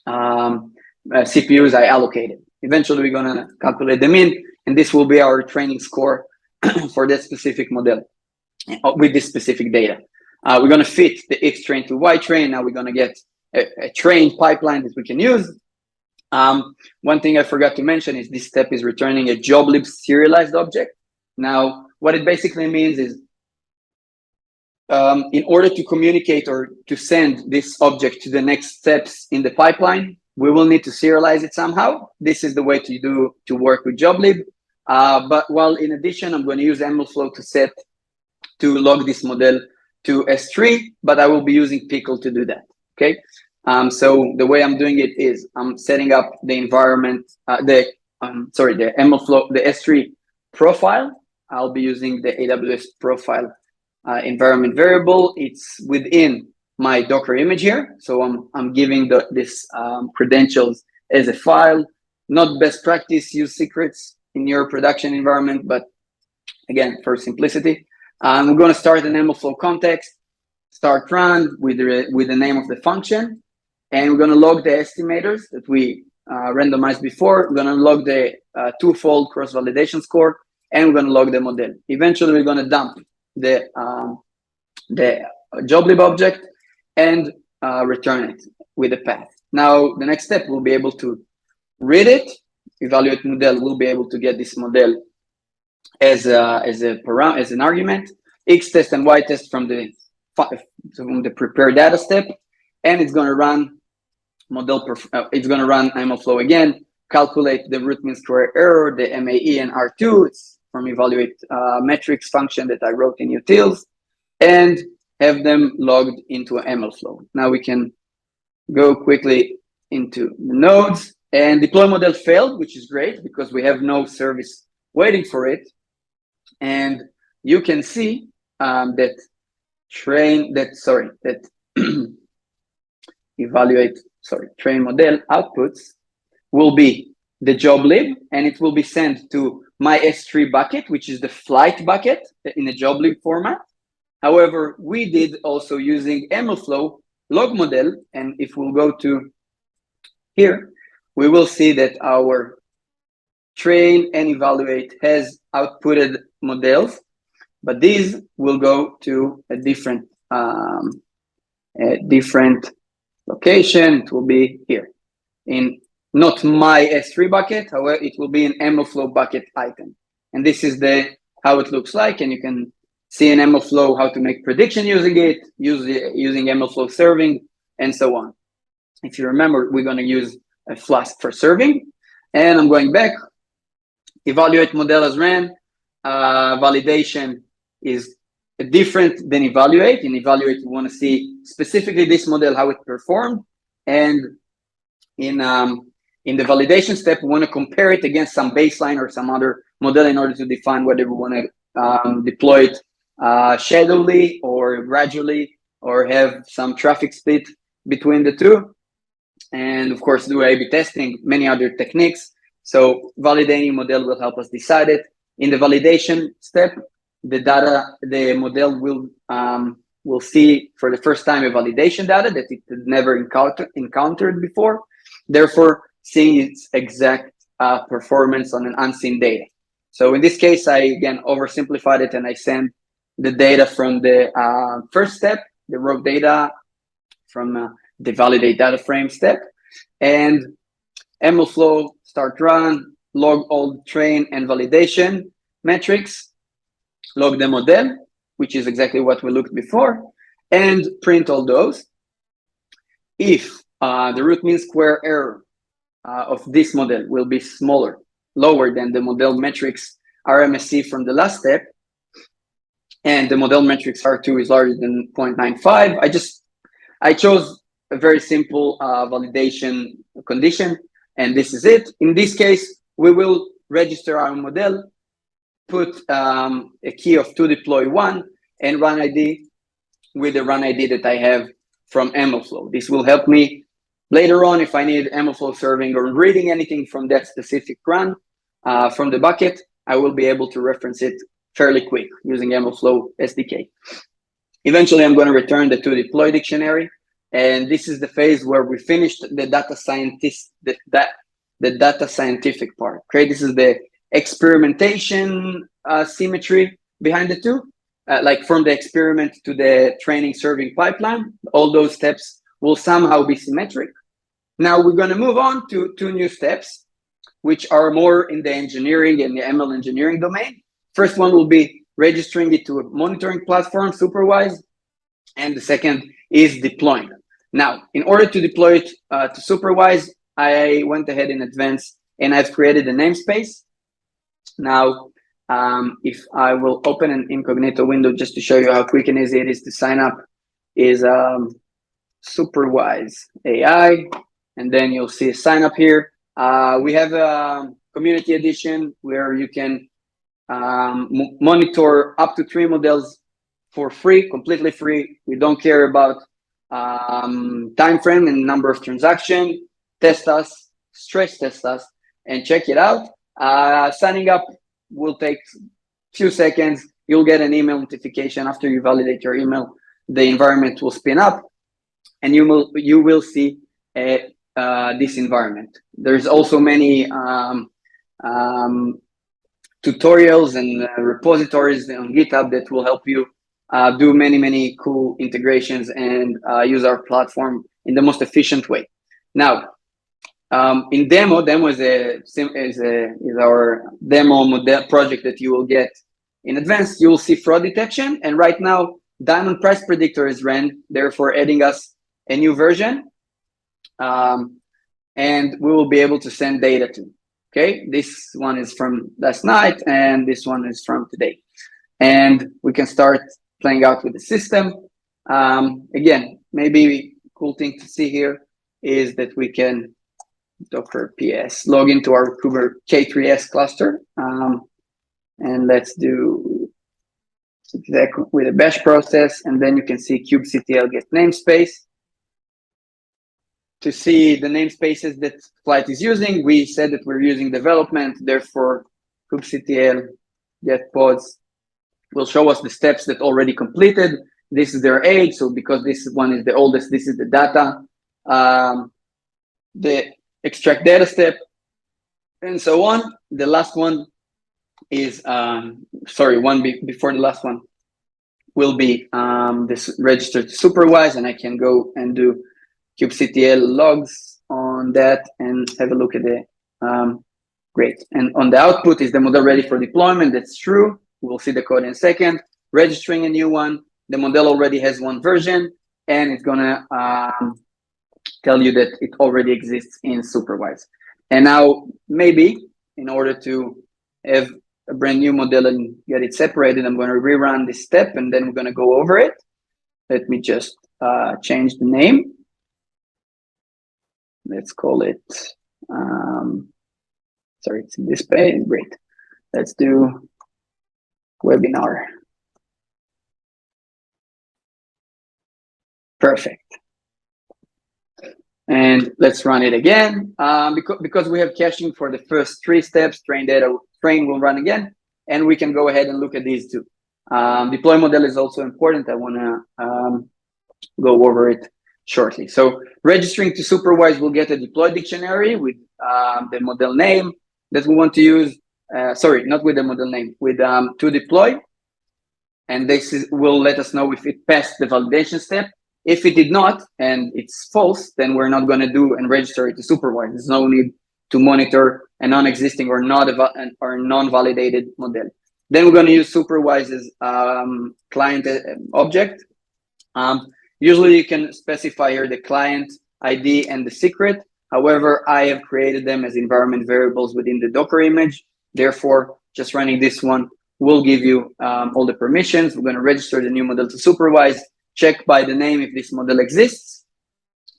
CPUs I allocated. Eventually, we're going to calculate the mean, and this will be our training score for that specific model with this specific data. We're going to fit the X train to Y train. Now we're going to get a trained pipeline that we can use. One thing I forgot to mention is this step is returning a job-lib serialized object. Now, what it basically means is in order to communicate or to send this object to the next steps in the pipeline, we will need to serialize it somehow. This is the way to work with job-lib. But while in addition, I'm going to use MLflow to log this model to S3, but I will be using Pickle to do that. Okay. So the way I'm doing it is I'm setting up the environment, the MLflow, the S3 profile. I'll be using the AWS profile environment variable. It's within my Docker image here. So I'm giving this credentials as a file. Not best practice, use secrets in your production environment, but again, for simplicity. We're going to start an MLflow context, start run with the name of the function, and we're going to log the estimators that we randomized before. We're going to log the two-fold cross-validation score, and we're going to log the model. Eventually, we're going to dump the job-lib object and return it with a path. Now, the next step, we'll be able to read it, evaluate model. We'll be able to get this model as an argument, X test and Y test from the prepared data step, and it's going to run it's going to run MLflow again, calculate the root mean square error, the MAE and R2. It's from evaluate metrics function that I wrote in utils, and have them logged into MLflow. Now we can go quickly into the nodes, and deploy model failed, which is great because we have no service waiting for it. And you can see that train model outputs will be the job lib, and it will be sent to my S3 bucket, which is the Flyte bucket in a job lib format. However, we did also using MLflow log model, and if we'll go to here, we will see that our train and evaluate has outputted models, but these will go to a different location. It will be here in not my S3 bucket, however, it will be an MLflow bucket item. And this is how it looks like, and you can see in MLflow how to make prediction using it, using MLflow serving, and so on. If you remember, we're going to use a Flask for serving, and I'm going back. Evaluate model as ran. Validation is different than evaluate. In evaluate, we want to see specifically this model, how it performed, and in the validation step, we want to compare it against some baseline or some other model in order to define whether we want to deploy it shadowly or gradually, or have some traffic split between the two. And of course, do A/B testing, many other techniques. So validating model will help us decide it. In the validation step, the model will see for the first time a validation data that it had never encountered before, therefore seeing its exact performance on an unseen data. So in this case, I again oversimplified it and I send the data from the first step, the raw data from the validate data frame step, and MLflow start run, log all train and validation metrics, log the model, which is exactly what we looked before, and print all those. If the root mean square error of this model will be smaller, lower than the model metrics RMSE from the last step, and the model metrics R2 is larger than 0.95, I chose a very simple validation condition, and this is it. In this case, we will register our model, put a key of toDeploy1 and run ID with the run ID that I have from MLflow. This will help me later on if I need MLflow serving or reading anything from that specific run from the bucket. I will be able to reference it fairly quick using MLflow SDK. Eventually, I'm going to return the toDeploy dictionary, and this is the phase where we finished the data scientific part. Okay, this is the experimentation symmetry behind the two, like from the experiment to the training serving pipeline. All those steps will somehow be symmetric. Now we're going to move on to two new steps, which are more in the engineering and the ML engineering domain. First one will be registering it to a monitoring platform, Superwise, and the second is deploying. Now, in order to deploy it to Superwise, I went ahead in advance and I've created a namespace. Now, if I will open an incognito window just to show you how quick and easy it is to sign up, is Superwise.ai, and then you'll see a sign up here. We have a community edition where you can monitor up to 3 models for free, completely free. We don't care about time frame and number of transactions. Test us, stress test us, and check it out. Signing up will take a few seconds. You'll get an email notification after you validate your email. The environment will spin up, and you will see this environment. There's also many tutorials and repositories on GitHub that will help you do many cool integrations and use our platform in the most efficient way. Now, in demo is our demo model project that you will get in advance. You will see fraud detection, and right now Diamond Price Predictor is ran, therefore adding us a new version, and we will be able to send data to. Okay, this one is from last night, and this one is from today, and we can start playing out with the system. Again, maybe cool thing to see here is that we can Docker PS log into our Kubernetes K3s cluster, and let's do exec with a bash process, and then you can see kubectl get namespace. To see the namespaces that Flyte is using, we said that we're using development, therefore kubectl get pods will show us the steps that already completed. This is their age, so because this one is the oldest, this is the data. The extract data step, and so on. The last one is, before the last one will be this registered to Superwise, and I can go and do kubectl logs on that and have a look at the great. And on the output is the model ready for deployment. That's true. We'll see the code in a second. Registering a new one. The model already has one version, and it's gonna tell you that it already exists in Superwise. And now maybe in order to have a brand new model and get it separated, I'm going to rerun this step, and then we're going to go over it. Let me just change the name. Let's call it, it's this page, great. Let's do webinar. Perfect. And let's run it again. Because we have caching for the first 3 steps, train will run again, and we can go ahead and look at these two. Deploy model is also important. I want to go over it shortly. So registering to Superwise, we'll get a deploy dictionary with the model name that we want to use. Sorry, not with the model name, with to deploy. And this will let us know if it passed the validation step. If it did not, and it's false, then we're not going to do and register it to Superwise. There's no need to monitor a non-existing or non-validated model. Then we're going to use Superwise's client object. Usually you can specify here the client ID and the secret. However, I have created them as environment variables within the Docker image. Therefore, just running this one will give you all the permissions. We're going to register the new model to Superwise, check by the name if this model exists.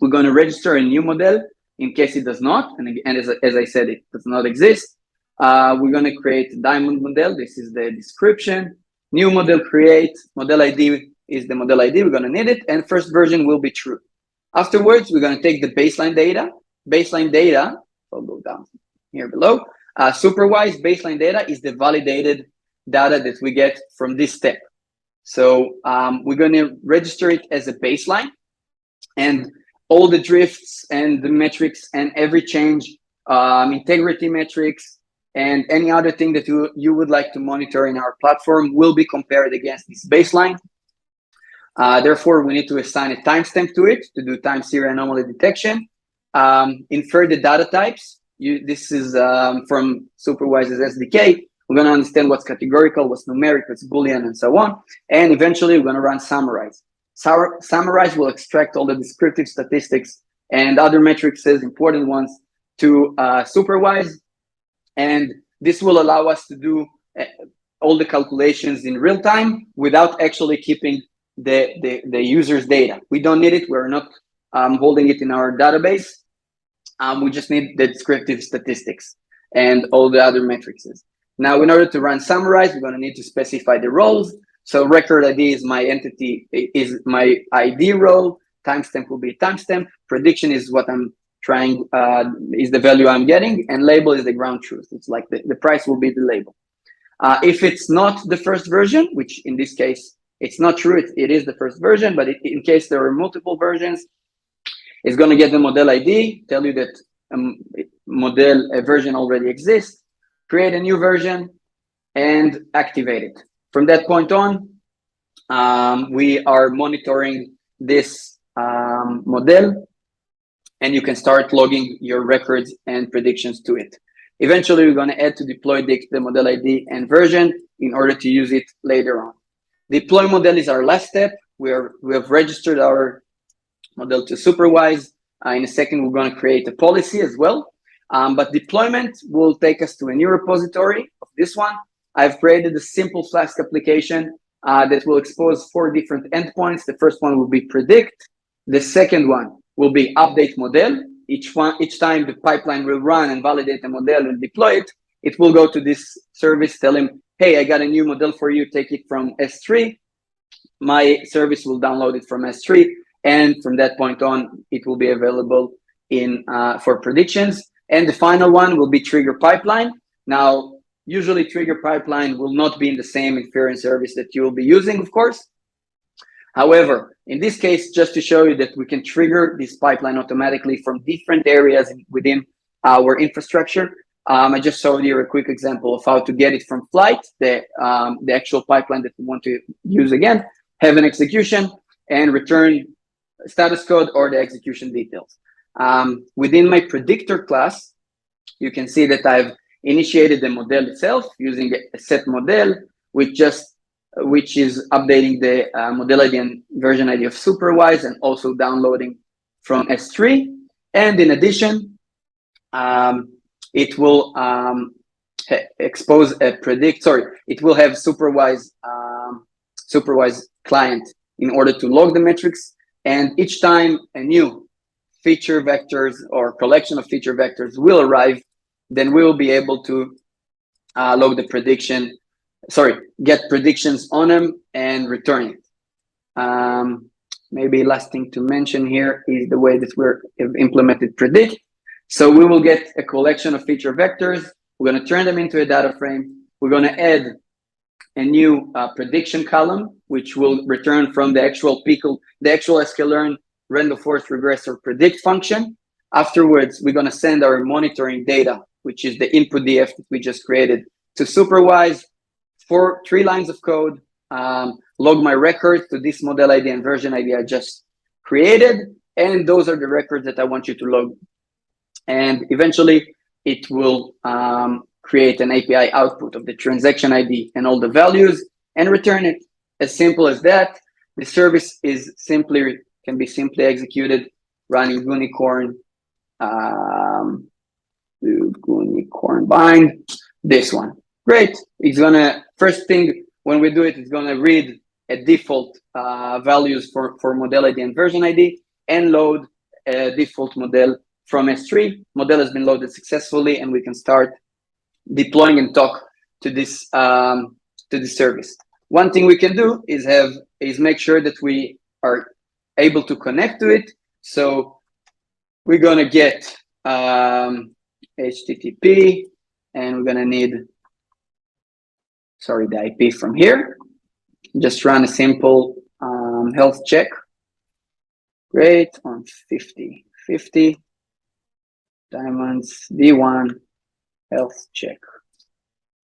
We're going to register a new model in case it does not. And as I said, it does not exist. We're going to create a diamond model. This is the description. New model create, model ID is the model ID. We're going to need it. And first version will be true. Afterwards, we're going to take the baseline data. Baseline data, I'll go down here below. Superwise baseline data is the validated data that we get from this step. So we're going to register it as a baseline, and all the drifts and the metrics and every change, integrity metrics, and any other thing that you would like to monitor in our platform will be compared against this baseline. Therefore, we need to assign a timestamp to it to do time series anomaly detection. Infer the data types. This is from Superwise's SDK. We're going to understand what's categorical, what's numeric, what's Boolean, and so on. And eventually, we're going to run summarize. Summarize will extract all the descriptive statistics and other metrics, important ones, to Superwise. And this will allow us to do all the calculations in real time without actually keeping the user's data. We don't need it. We're not holding it in our database. We just need the descriptive statistics and all the other metrics. Now, in order to run summarize, we're going to need to specify the roles. So record ID is my entity, is my ID role. Timestamp will be a timestamp. Prediction is what I'm trying, is the value I'm getting. And label is the ground truth. It's like the price will be the label. If it's not the first version, which in this case, it's not true, it is the first version, but in case there are multiple versions, it's going to get the model ID, tell you that a version already exists, create a new version, and activate it. From that point on, we are monitoring this model, and you can start logging your records and predictions to it. Eventually, we're going to add to deploy the model ID and version in order to use it later on. Deploy model is our last step. We have registered our model to Superwise. In a second, we're going to create a policy as well. But deployment will take us to a new repository of this one. I've created a simple Flask application that will expose 4 different endpoints. The first one will be predict. The second one will be update model. Each time the pipeline will run and validate a model and deploy it, it will go to this service, tell him, hey, I got a new model for you, take it from S3. My service will download it from S3. And from that point on, it will be available for predictions. And the final one will be trigger pipeline. Now, usually trigger pipeline will not be in the same inference service that you will be using, of course. However, in this case, just to show you that we can trigger this pipeline automatically from different areas within our infrastructure, I just showed you a quick example of how to get it from Flyte, the actual pipeline that we want to use again, have an execution, and return status code or the execution details. Within my predictor class, you can see that I've initiated the model itself using a set model, which is updating the model ID and version ID of Superwise and also downloading from S3. And in addition, it will expose a it will have Superwise client in order to log the metrics. And each time a new feature vectors or collection of feature vectors will arrive, then we will be able to log the prediction, get predictions on them and return it. Maybe last thing to mention here is the way that we've implemented predict. So we will get a collection of feature vectors. We're going to turn them into a data frame. We're going to add a new prediction column, which will return from the actual sklearn random forest regressor predict function. Afterwards, we're going to send our monitoring data, which is the input DF that we just created, to Superwise for 3 lines of code, log my records to this model ID and version ID I just created, and those are the records that I want you to log. And eventually, it will create an API output of the transaction ID and all the values and return it. As simple as that. The service can be simply executed running unicorn bind, this one. Great. It's gonna, first thing when we do it, it's gonna read a default values for model ID and version ID and load a default model from S3. Model has been loaded successfully, and we can start deploying and talk to this service. One thing we can do is make sure that we are able to connect to it. So we're gonna get HTTP, and we're gonna need the IP from here. Just run a simple health check. Great, on 50 diamonds D1 health check.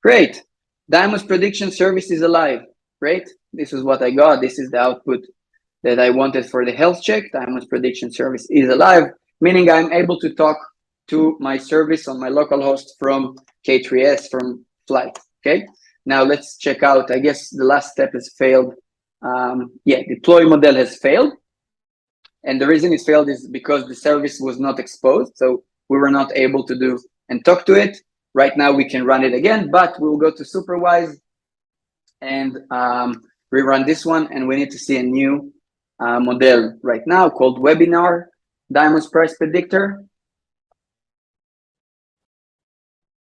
Great. Diamond's prediction service is alive. Great. This is what I got. This is the output that I wanted for the health check. Diamond's prediction service is alive, meaning I'm able to talk to my service on my local host from K3S, from Flyte. Okay. Now let's check out. I guess the last step has failed. Deploy model has failed. And the reason it failed is because the service was not exposed. So we were not able to do and talk to it. Right now we can run it again, but we'll go to Superwise and rerun this one. And we need to see a new model right now called Webinar Diamond's Price Predictor.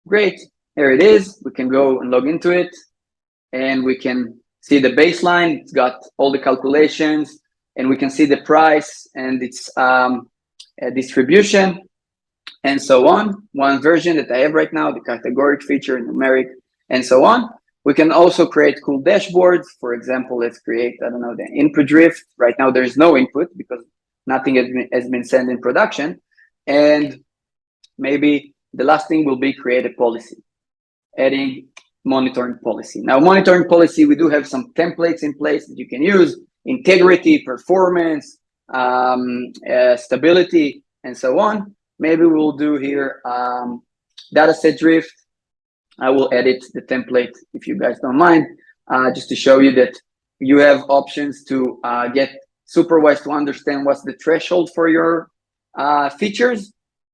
Great, here it is. We can go and log into it, and we can see the baseline. It's got all the calculations, and we can see the price and its distribution, and so on. One version that I have right now, the categoric feature, numeric, and so on. We can also create cool dashboards. For example, let's create, I don't know, the input drift. Right now, there is no input because nothing has been sent in production. And maybe the last thing will be create a policy, adding monitoring policy. Now, monitoring policy, we do have some templates in place that you can use: integrity, performance, stability, and so on. Maybe we'll do here dataset drift. I will edit the template if you guys don't mind, just to show you that you have options to get Superwise to understand what's the threshold for your features.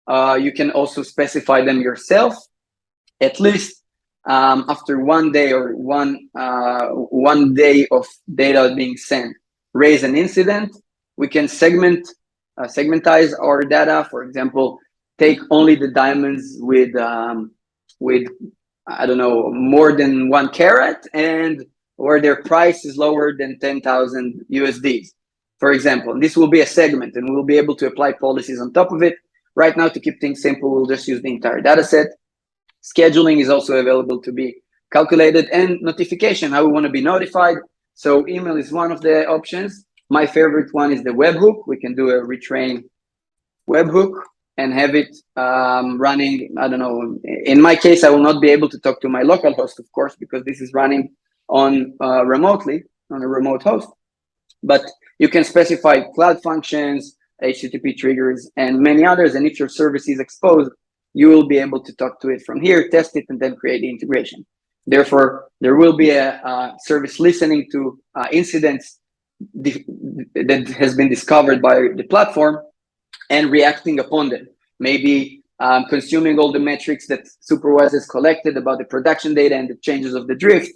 You can also specify them yourself. At least after 1 day or one day of data being sent, raise an incident. We can segmentize our data. For example, take only the diamonds with I don't know, more than 1 carat, and where their price is lower than 10,000 USDs, for example. And this will be a segment, and we'll be able to apply policies on top of it. Right now, to keep things simple, we'll just use the entire data set. Scheduling is also available to be calculated, and notification, how we want to be notified. So email is one of the options. My favorite one is the webhook. We can do a retrain webhook and have it running. I don't know. In my case, I will not be able to talk to my local host, of course, because this is running on remotely on a remote host. But you can specify cloud functions, HTTP triggers, and many others. And if your service is exposed, you will be able to talk to it from here, test it, and then create the integration. Therefore, there will be a service listening to incidents that has been discovered by the platform and reacting upon them. Maybe consuming all the metrics that Superwise has collected about the production data and the changes of the drift.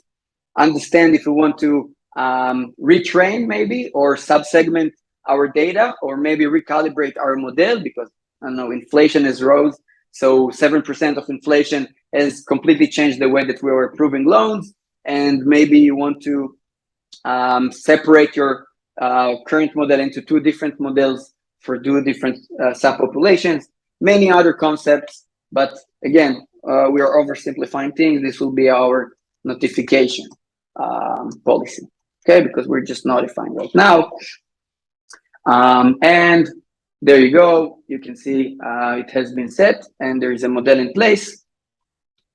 Understand if we want to retrain maybe, or subsegment our data, or maybe recalibrate our model because, I don't know, inflation has rose. So 7% of inflation has completely changed the way that we were approving loans. And maybe you want to separate your current model into 2 different models for 2 different subpopulations, many other concepts. But again, we are oversimplifying things. This will be our notification. policy, okay, because we're just notifying right now. And there you go. You can see it has been set and there is a model in place.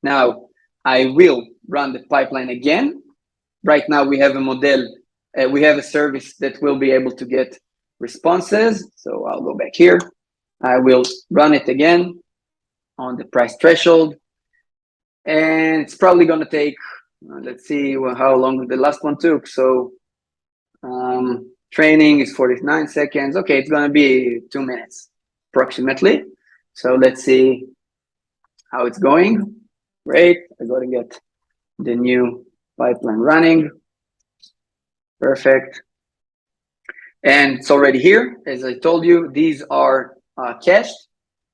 Now I will run the pipeline again. Right now we have a model, we have a service that will be able to get responses. So I'll go back here. I will run it again on the price threshold. And it's probably going to take, let's see how long the last one took. So training is 49 seconds. Okay, it's going to be 2 minutes approximately. So let's see how it's going. Great. I got to get the new pipeline running. Perfect. And it's already here. As I told you, these are cached,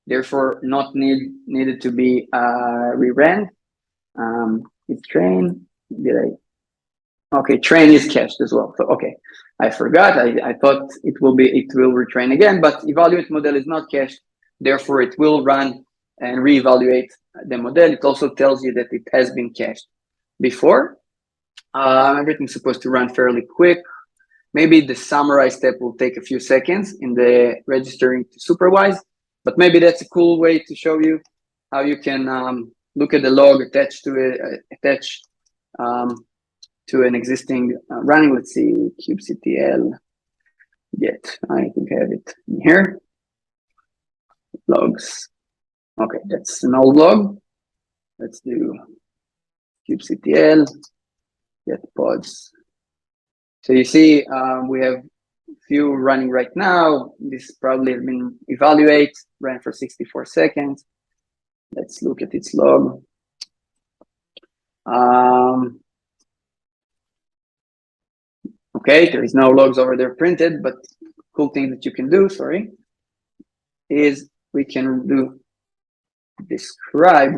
therefore not needed to be re-ran. It's train. Okay, train is cached as well. So okay, I forgot. I thought it will retrain again, but evaluate model is not cached, therefore it will run and reevaluate the model. It also tells you that it has been cached before. Everything's supposed to run fairly quick. Maybe the summarize step will take a few seconds in the registering to Superwise, but maybe that's a cool way to show you how you can look at the log attached to it, to an existing running. Let's see, kubectl get. I think I have it in here. Logs. Okay, that's an old log. Let's do kubectl get pods. So you see, we have few running right now. This probably has been evaluate, ran for 64 seconds. Let's look at its log. Okay, there is no logs over there printed, but cool thing that you can do, is we can do describe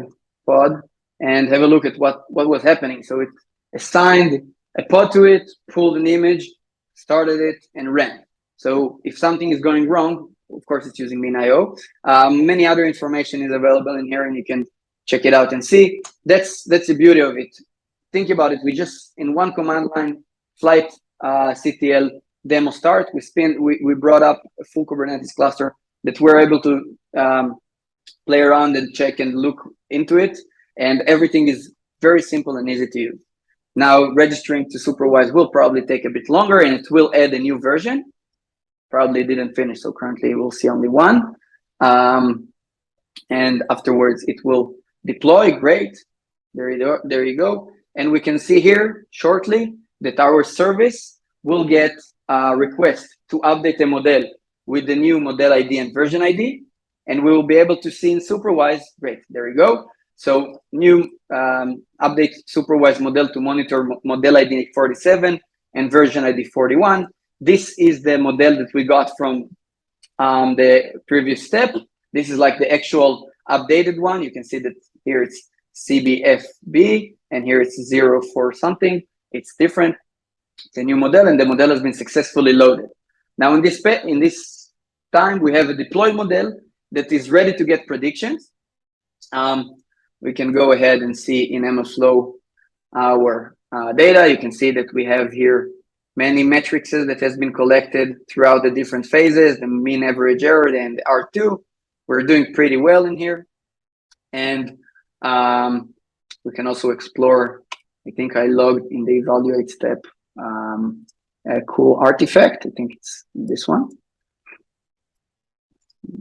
pod and have a look at what was happening. So it assigned a pod to it, pulled an image, started it, and ran. So if something is going wrong, of course it's using min.io. Many other information is available in here, and you can check it out and see. That's the beauty of it. Think about it. We just, in one command line, Flyte CTL demo start, we brought up a full Kubernetes cluster that we're able to play around and check and look into it. And everything is very simple and easy to use. Now, registering to Superwise will probably take a bit longer, and it will add a new version. Probably didn't finish, so currently we'll see only one. And afterwards, it will deploy. Great. There you go. And we can see here shortly that our service will get a request to update a model with the new model ID and version ID. And we will be able to see in Superwise. Great. There you go. So new update Superwise model to monitor model ID 47 and version ID 41. This is the model that we got from the previous step. This is like the actual updated one. You can see that here it's CBFB and here it's 04 something. It's different. It's a new model, and the model has been successfully loaded. Now in this time, we have a deployed model that is ready to get predictions. We can go ahead and see in MLflow our data. You can see that we have here many metrics that has been collected throughout the different phases, the mean average error and the R2. We're doing pretty well in here. And we can also explore, I think I logged in the evaluate step, a cool artifact. I think it's this one.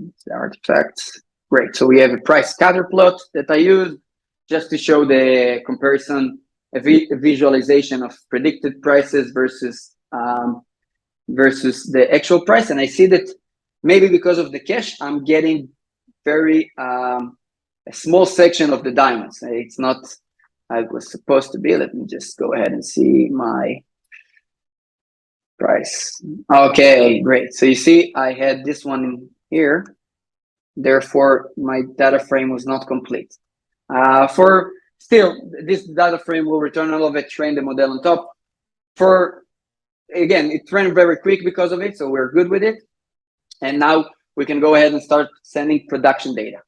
It's the artifacts. Great. So we have a price scatter plot that I use just to show the comparison, a visualization of predicted prices versus the actual price. And I see that maybe because of the cache, I'm getting very a small section of the diamonds. It's not how it was supposed to be. Let me just go ahead and see my price. Okay, great. So you see, I had this one in here. Therefore, my data frame was not complete. For still, this data frame will return all of it, train the model on top. Again, it ran very quick because of it, so we're good with it. And now we can go ahead and start sending production data.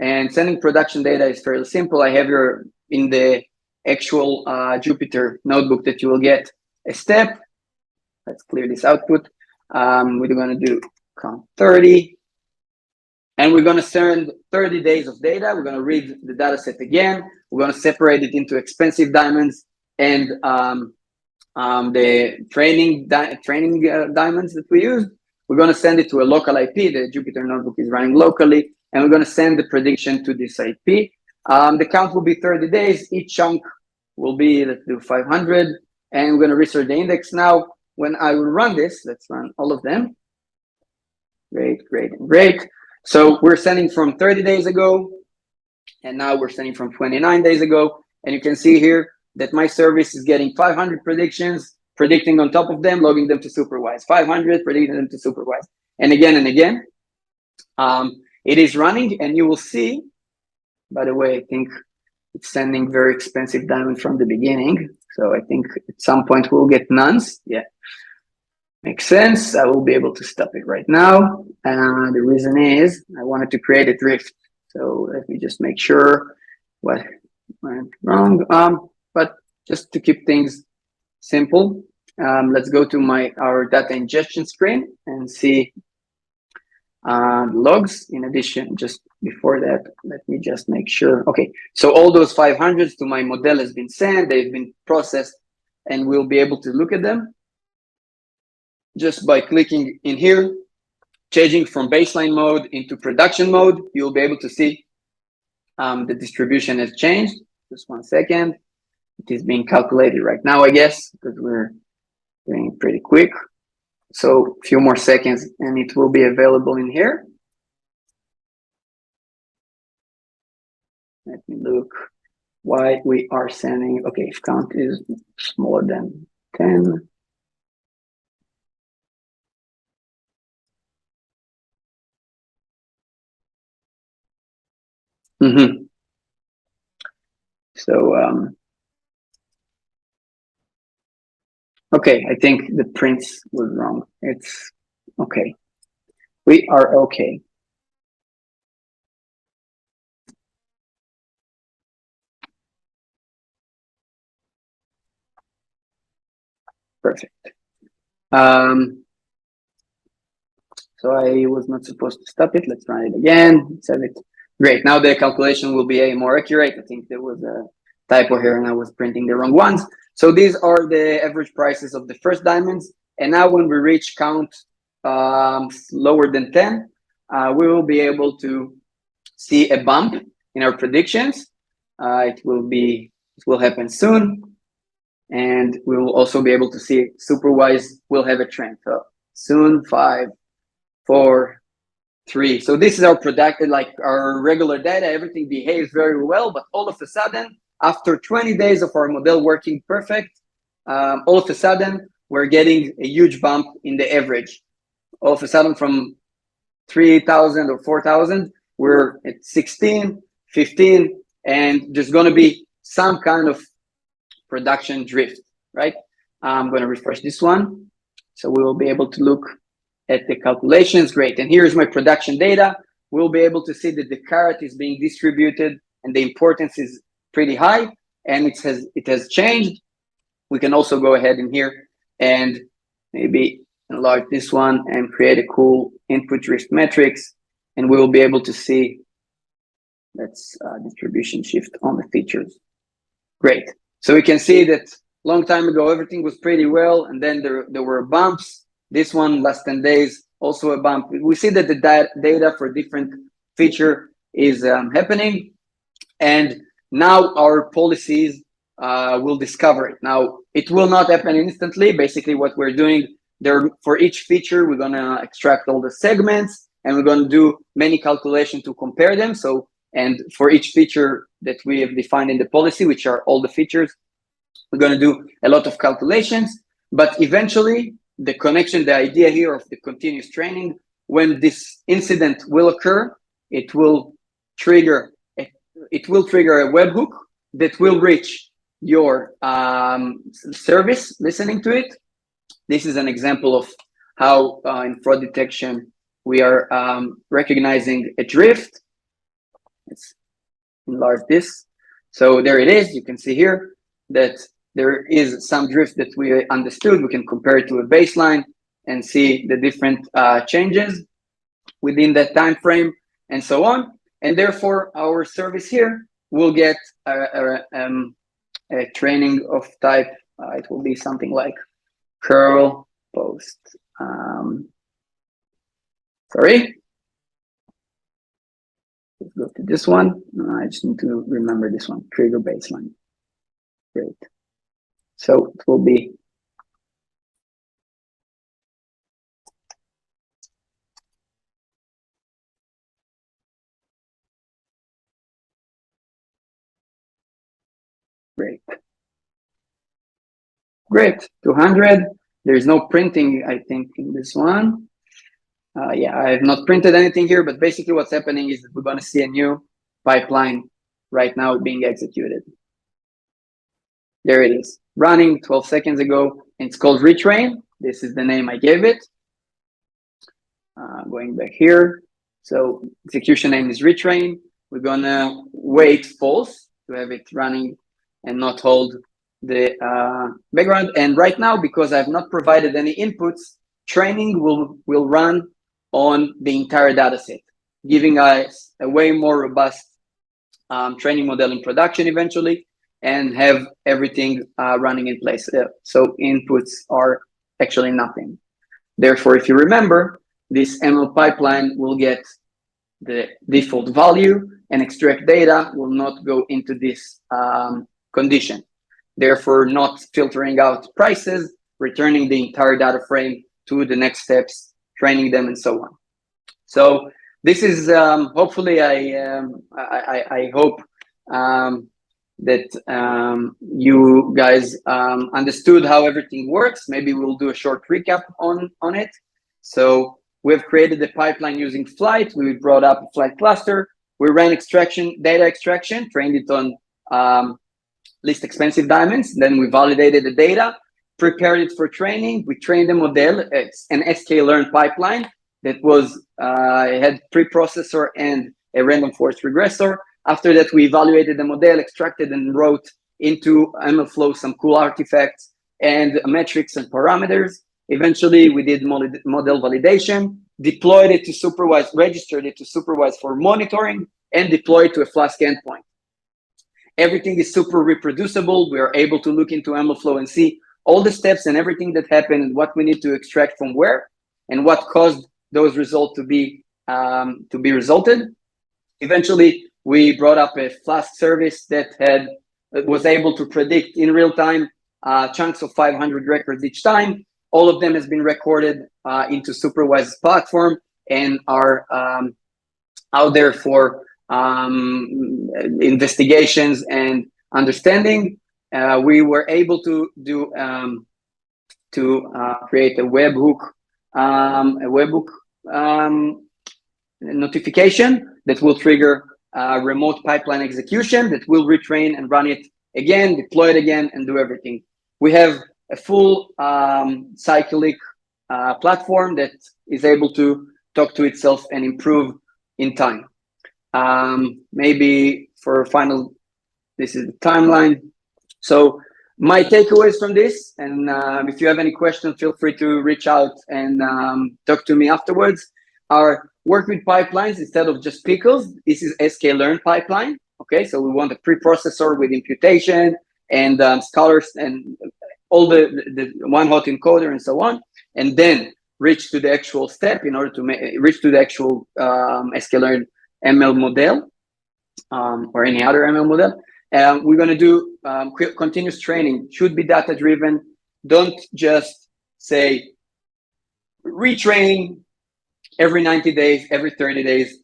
And sending production data is fairly simple. I have here in the actual Jupyter notebook that you will get a step. Let's clear this output. We're going to do count 30. And we're going to send 30 days of data. We're going to read the data set again. We're going to separate it into expensive diamonds and the training diamonds that we used. We're going to send it to a local IP. The Jupyter notebook is running locally, and we're going to send the prediction to this IP. The count will be 30 days. Each chunk will be, let's do 500, and we're going to research the index. Now, when I will run this, let's run all of them. Great, great, and great. So we're sending from 30 days ago, and now we're sending from 29 days ago. And you can see here that my service is getting 500 predictions, predicting on top of them, logging them to Superwise. 500, predicting them to Superwise. And again and again. It is running, and you will see, by the way, I think it's sending very expensive diamond from the beginning. So I think at some point we'll get nuns. Yeah. Makes sense. I will be able to stop it right now. The reason is I wanted to create a drift. So let me just make sure what went wrong. But just to keep things simple, let's go to our data ingestion screen and see logs. In addition, just before that, let me just make sure. Okay, so all those 500s to my model has been sent. They've been processed, and we'll be able to look at them. Just by clicking in here, changing from baseline mode into production mode, you'll be able to see the distribution has changed. Just 1 second. It is being calculated right now, I guess, because we're doing it pretty quick. So a few more seconds, and it will be available in here. Let me look why we are sending. Okay, if count is smaller than 10. So, okay, I think the print was wrong. It's okay. We are okay. Perfect. So I was not supposed to stop it. Let's run it again. Save it. Great. Now the calculation will be more accurate. I think there was a typo here and I was printing the wrong ones. So these are the average prices of the first diamonds. And now when we reach count lower than 10, we will be able to see a bump in our predictions. It will happen soon. And we will also be able to see Superwise will have a trend. So soon, 5, 4, 3. So this is our productive, like our regular data. Everything behaves very well, but all of a sudden, after 20 days of our model working perfect, all of a sudden we're getting a huge bump in the average. All of a sudden, from 3,000 or 4,000, we're at 16, 15, and there's going to be some kind of production drift, right? I'm going to refresh this one, so we will be able to look at the calculations. Great. And here's my production data. We'll be able to see that the carat is being distributed and the importance is pretty high, and it has changed. We can also go ahead in here and maybe enlarge this one and create a cool input drift metrics, and we will be able to see that's distribution shift on the features. Great. So we can see that long time ago everything was pretty well, and then there were bumps. This one, last 10 days, also a bump. We see that the data for different feature is happening, and now our policies will discover it. Now, it will not happen instantly. Basically, what we're doing there, for each feature, we're going to extract all the segments, and we're going to do many calculations to compare them. So, and for each feature that we have defined in the policy, which are all the features, we're going to do a lot of calculations. But eventually, the connection, the idea here of the continuous training, when this incident will occur, it will trigger a webhook that will reach your service listening to it. This is an example of how in fraud detection we are recognizing a drift. Let's enlarge this. So there it is. You can see here that there is some drift that we understood, we can compare it to a baseline and see the different changes within that time frame and so on. And therefore, our service here will get a training of type, it will be something like curl post. Sorry. Let's go to this one. I just need to remember this one, trigger baseline. Great. So it will be great. Great, 200. There's no printing, I think, in this one. Yeah, I have not printed anything here, but basically what's happening is that we're going to see a new pipeline right now being executed. There it is, running 12 seconds ago. It's called Retrain. This is the name I gave it. Going back here. So execution name is Retrain. We're going to wait false to have it running and not hold the background. And right now, because I've not provided any inputs, training will run on the entire data set, giving us a way more robust training model in production eventually, and have everything running in place. So inputs are actually nothing. Therefore, if you remember, this ML pipeline will get the default value and extract data will not go into this condition. Therefore, not filtering out prices, returning the entire data frame to the next steps, training them, and so on. So this is hopefully I hope that you guys understood how everything works. Maybe we'll do a short recap on it. So we've created the pipeline using Flyte. We brought up a Flyte cluster. We ran data extraction, trained it on least expensive diamonds. Then we validated the data, prepared it for training. We trained the model. It's an sklearn pipeline that was had preprocessor and a random forest regressor. After that, we evaluated the model, extracted and wrote into MLflow some cool artifacts and metrics and parameters. Eventually, we did model validation, deployed it to Superwise, registered it to Superwise for monitoring, and deployed to a Flask endpoint. Everything is super reproducible. We are able to look into MLflow and see all the steps and everything that happened and what we need to extract from where and what caused those results to be resulted. Eventually, we brought up a Flask service that was able to predict in real time chunks of 500 records each time. All of them has been recorded into Superwise's platform and are out there for investigations and understanding. We were able to do create a webhook notification that will trigger remote pipeline execution that will retrain and run it again, deploy it again, and do everything. We have a full cyclic platform that is able to talk to itself and improve in time. Maybe for final, this is the timeline. So my takeaways from this, and if you have any questions, feel free to reach out and talk to me afterwards, are work with pipelines instead of just pickles. This is sklearn pipeline. Okay, so we want a preprocessor with imputation and scholars and all the one hot encoder and so on, and then reach to the actual step in order to reach to the actual sklearn ML model or any other ML model. We're going to do continuous training. Should be data driven. Don't just say retrain every 90 days, every 30 days.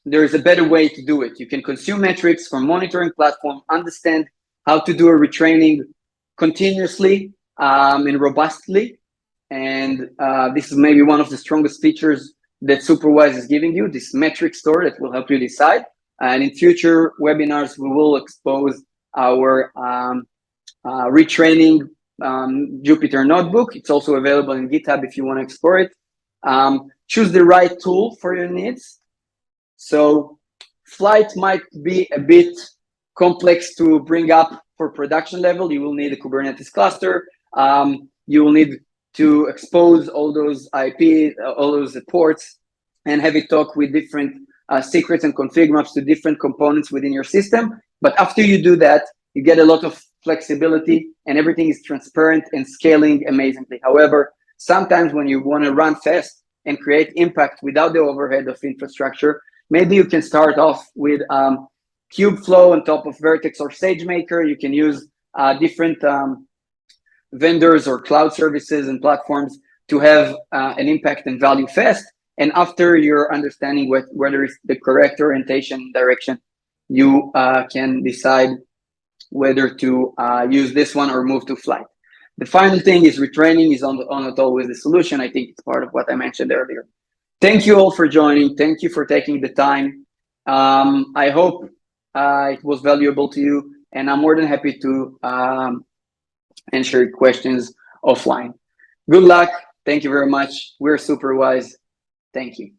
There is a better way to do it. You can consume metrics from monitoring platform, understand how to do a retraining continuously and robustly. And this is maybe one of the strongest features that Superwise is giving you, this metric store that will help you decide. And in future webinars, we will expose our retraining Jupyter notebook. It's also available in GitHub if you want to explore it. Choose the right tool for your needs. So Flyte might be a bit complex to bring up for production level, you will need a Kubernetes cluster. You will need to expose all those IP, all those ports, and have it talk with different secrets and config maps to different components within your system. But after you do that, you get a lot of flexibility and everything is transparent and scaling amazingly. However, sometimes when you want to run fast and create impact without the overhead of infrastructure, maybe you can start off with Kubeflow on top of Vertex or SageMaker. You can use different vendors or cloud services and platforms to have an impact and value fast. And after you're understanding whether it's the correct orientation direction, you can decide whether to use this one or move to Flyte. The final thing is retraining is not always the solution. I think it's part of what I mentioned earlier. Thank you all for joining. Thank you for taking the time. I hope it was valuable to you, and I'm more than happy to answer questions offline. Good luck. Thank you very much. We're Superwise. Thank you.